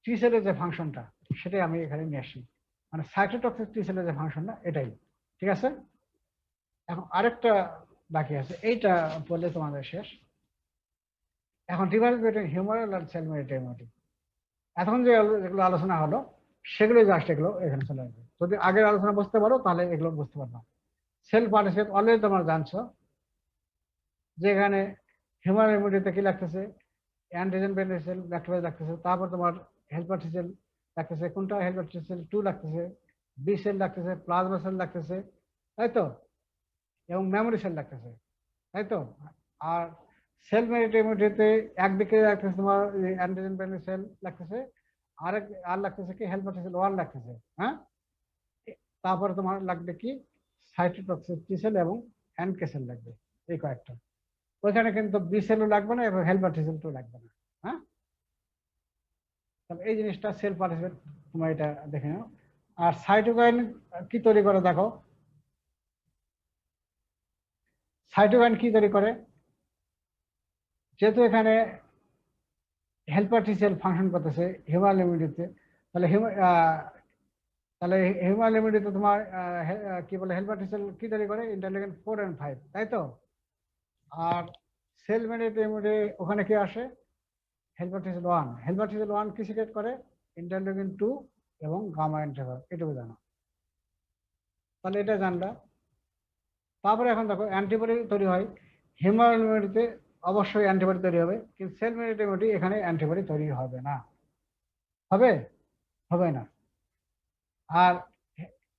টি সেলের যে ফাংশনটা সেটাই আমি এখানে নিয়ে আসি, মানে সাইটোটক্সিক টি সেলের যে ফাংশনটা এটাই। ঠিক আছে, এখন আরেকটা বাকি আছে, এইটা বললে তোমাদের শেষ। এখন ডিফারেন্স বিটুইন হিউমারাল আর সেল মেডিয়েটেড ইমিউনিটি, এখন যেগুলো আলোচনা হলো সেগুলো জাস্ট এগুলো এখানে চলে আসবে। যদি আগের আলোচনা বুঝতে পারো তাহলে এগুলো বুঝতে পারবা। সেল পার্টিসিপেট অলরেডি তোমরা জানছো যে এখানে হিউম্যান ইমিউনিটিতে কি লাগতেছে, অ্যান্টিজেন বেন্ডেড সেল ব্যাকটেরিয়া লাগতেছে, তারপর তোমার হেল্পার টি সেল লাগতেছে, কোনটা হেল্পার টি সেল 2 লাগতেছে, বি সেল লাগতেছে, প্লাজমা সেল লাগতেছে, তাই তো, এবং মেমোরি সেল লাগতেছে, তাই তো। আর সেল মেডিয়েটেড ইমিউনিটিতে একদিকে লাগতেছে তোমার অ্যান্টিজেন বেন্ডেড সেল লাগতেছে, আর লাগতেছে কি হেল্পার টি সেল 1 লাগতেছে। হ্যাঁ, তারপরে তোমার লাগবে কি সাইটোটক্সিক টি সেল এবং NK সেল লাগবে, এই কয়েকটা। ওইখানে কিন্তু বি সেলও লাগবে না এবং হেল্পার টি সেল 2 লাগবে না। হ্যাঁ, তাহলে এই জিনিসটা সেল পার্টিসিপেট তোমরা এটা দেখে নাও। আর সাইটোকাইন কি তৈরি করে দেখো, সাইটোকাইন কি তৈরি করে, যেহেতু এখানে হেল্পার টি সেল ফাংশন করতেছে হিউম্যান ইমিউনিটিতে, তাহলে তাহলে হিউম্যান ইমিউনিটি তোমার কি বলে হেলপার টি সেল কি তৈরি করে, ইন্টারলিউকিন 4 and 5, তাই তো? আর সেল ইমিউনিটি ওখানে কি আসে, হেলপার টি সেল 1। হেলপার টি সেল 1 কি সিক্রেট করে, ইন্টারলিউকিন 2 এবং গামা ইন্টারফার, এটুকু জানো। তাহলে এটা জানলা। তারপরে এখন দেখো অ্যান্টিবডি তৈরি হয় হিউম্যান ইমিউনিটিতে, অবশ্যই অ্যান্টিবডি তৈরি হবে, কিন্তু সেল ইমিউনিটি এখানে অ্যান্টিবডি তৈরি হবে না। হবে? হবে না। আর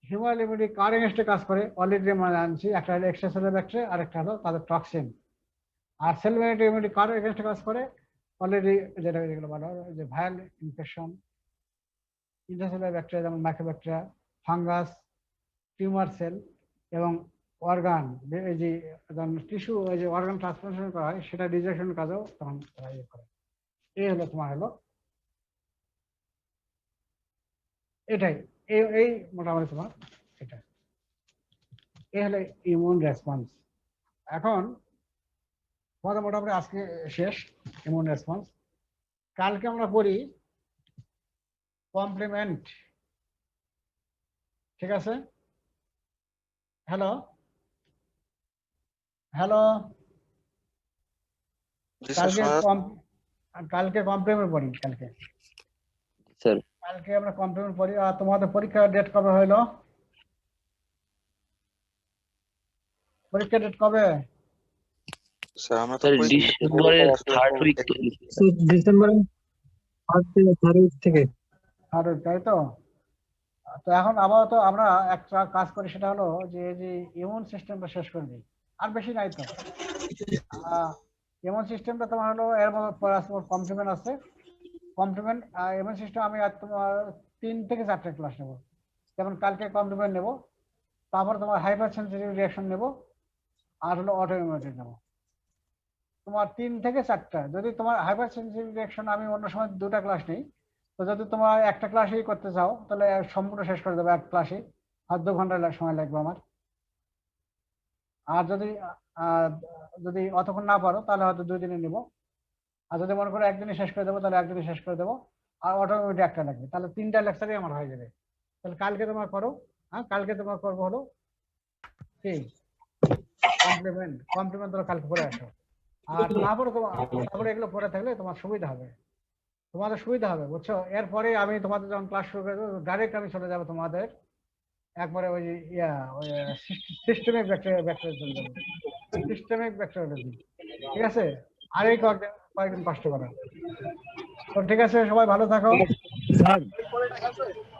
হিউম্যান ইমিউনিটি কার এগেনস্টে কাজ করে অলরেডি আমরা জানছি, একটা হলো এক্সট্রাসেলুলার ব্যাকটেরিয়া আর একটা হলো তাদের টক্সিন। আর সেল ইমিউনিটি কার এগেনস্টে কাজ করে অলরেডি, যেটা যেগুলো বলা হয় যে ভাইরাল ইনফেকশন, ইন্ট্রাসেলুলার ব্যাকটেরিয়া যেমন মাইক্রোব্যাকটেরিয়া, ফাঙ্গাস, টিউমার সেল এবং অর্গান, এই যে টিস্যু, এই যে অর্গান ট্রান্সপ্লান্টেশন করা হয় সেটা রিজেকশন কাজেও তখন তারা ইয়ে করে। এই হলো তোমার হলো এটাই, এই এই মোটামুটি তোমার এটা, এই হলো ইমিউন রেসপন্স। এখন তোমাদের মোটামুটি আজকে শেষ ইমিউন রেসপন্স। কালকে আমরা করি কমপ্লিমেন্ট, ঠিক আছে? হ্যালো হ্যালো, জি স্যার, কালকে শোনা কালকে কমপ্লিমেন্ট পড়ি, কালকে স্যার কালকে আমরা কমপ্লিমেন্ট পড়ি। আর তোমাদের পরীক্ষার ডেট কবে হইলো? পরীক্ষার ডেট কবে? স্যার আমরা তো স্যার ডিসেম্বরের থার্ড উইক ডিসেম্বরের 3 থেকে। আর তাই তো। তো এখন আপাতত আমরা একটা কাজ করি, সেটা হলো যে ইমিউন সিস্টেমটা শেষ করে দিই, আর বেশি নাই তো। ইমিউন সিস্টেমটা তোমার হলো এর মধ্যে কমপ্লিমেন্ট আছে। কমপ্লিমেন্ট ইমিউন সিস্টেম আমি আর তোমার 3 থেকে 4টা ক্লাস নেব। যেমন কালকে কমপ্লিমেন্ট নেব, তারপর তোমার হাইপার সেন্সিটিভ রিঅ্যাকশন নেব, আর হলো অটো ইমিউনিটি নেব। তোমার 3 থেকে 4টা। যদি তোমার হাইপার সেন্সিটিভ রিঅ্যাকশন আমি অন্য সময় 2টা ক্লাস নেই, তো যদি তোমার একটা ক্লাসেই করতে চাও তাহলে সম্পূর্ণ শেষ করে দেবো এক ক্লাসে, আর 2 ঘন্টা সময় লাগবে আমার। আর যদি অতক্ষণ না পারো তাহলে হয়তো 2 দিনে নেব। আর যদি মনে করো একদিনে শেষ করে দেবো তাহলে একদিনে শেষ করে দেবো। আর অটোমেটিক একটা লাগবে, তাহলে 3টা লেকচারই আমার হয়ে যাবে। তাহলে কালকে তোমার করো, হ্যাঁ কালকে তোমার করবো হলো কি কমপ্লিমেন্ট তোমরা কালকে করে আসো। আর তারপরে এগুলো পড়ে থাকলে তোমার সুবিধা হবে, তোমাদের সুবিধা হবে, বুঝছো? এরপরে আমি তোমাদের যখন ক্লাস শুরু করে দেবো ডাইরেক্ট আমি চলে যাবো তোমাদের একবারে ওই সিস্টেমিক ব্যাকটেরিয়া চলে যাবো, সিস্টেমিক ব্যাকটেরিয়া, ঠিক আছে? আর এই কয়েকদিন কষ্ট করো। তো ঠিক আছে, সবাই ভালো থাকো। স্যার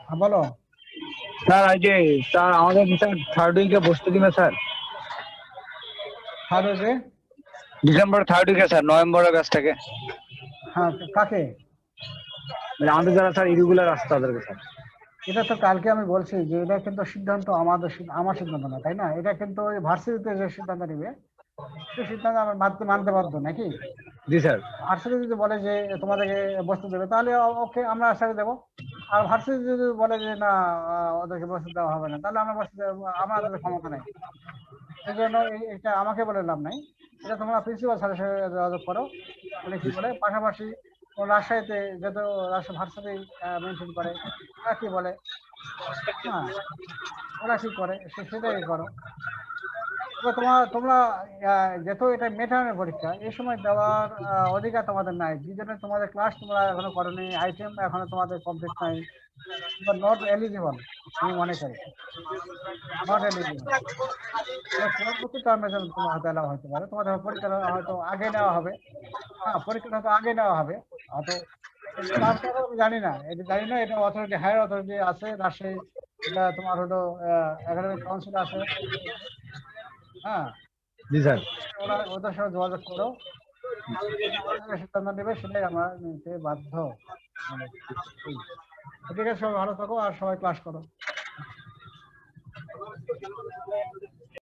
হ্যাঁ বলো। স্যার এই যে স্যার আমাদের স্যার থার্ড উইকে বসতে দিবে স্যার, আর ওই যে ডিসেম্বর থার্ড উইকে স্যার, নভেম্বরের কাছ থেকে। হ্যাঁ, কাকে? মানে আমাদের যারা স্যার ইরেগুলার আসছে তাদেরকে স্যার। এটা তো কালকে আমি বলছি যে এটা কিন্তু সিদ্ধান্ত আমার সিদ্ধান্ত না, তাই না? এটা কিন্তু ওই ভার্সিটিতে যে সিদ্ধান্ত নিবে সে সিদ্ধান্ত আমার মানতে বাধ্য নাকি? জি স্যার। ভার্সিটি যদি বলে যে তোমাদেরকে বস্তু দেবে তাহলে ওকে আমরা ছেড়ে দেবো। আর ভার্সিটি যদি বলে যে না ওদেরকে বস্তু দেওয়া হবে না, তাহলে আমরা বস্তু আমাদের ক্ষমতা নেই। এই জন্য এটা আমাকে বলে লাভ নাই, এটা তোমরা প্রিন্সিপাল স্যারের সাথে যোগাযোগ করো। মানে কি বলে পাশাপাশি রাজশাহীতে যত রাজশাহী ভার্সিটি মেনটেন করে ওরা কি বলে, হ্যাঁ ওরা কি করে সেটাই করো। তবে তোমরা যেহেতু এটা মেটানের পরীক্ষা, এই সময় দেওয়ার অধিকার তোমাদের নাই, যে জন্য তোমাদের ক্লাস তোমরা এখনো করোনি, আইটেম এখনো তোমাদের কমপ্লিট নাই, নট এলিজিবল আমি মনে করি, নট এলিজিবল। পরবর্তী টার্মে তোমার হাতে এলাও হতে পারে, তোমাদের পরীক্ষা হয়তো আগে নেওয়া হবে, হ্যাঁ পরীক্ষাটা হয়তো আগে নেওয়া হবে হয়তো। আমি জানি না, এটা জানি না, এটা অথরিটি হায়ার অথরিটি আছে রাজশাহী, এটা তোমার হলো একাডেমিক কাউন্সিল আছে, হ্যাঁ জি স্যার। ওরা ওদের সাথে যোগাযোগ করো, সিদ্ধান্ত নেবে সেটাই আমরা নিতে বাধ্য। ঠিক আছে, সবাই ভালো থাকো আর সবাই ক্লাস করো।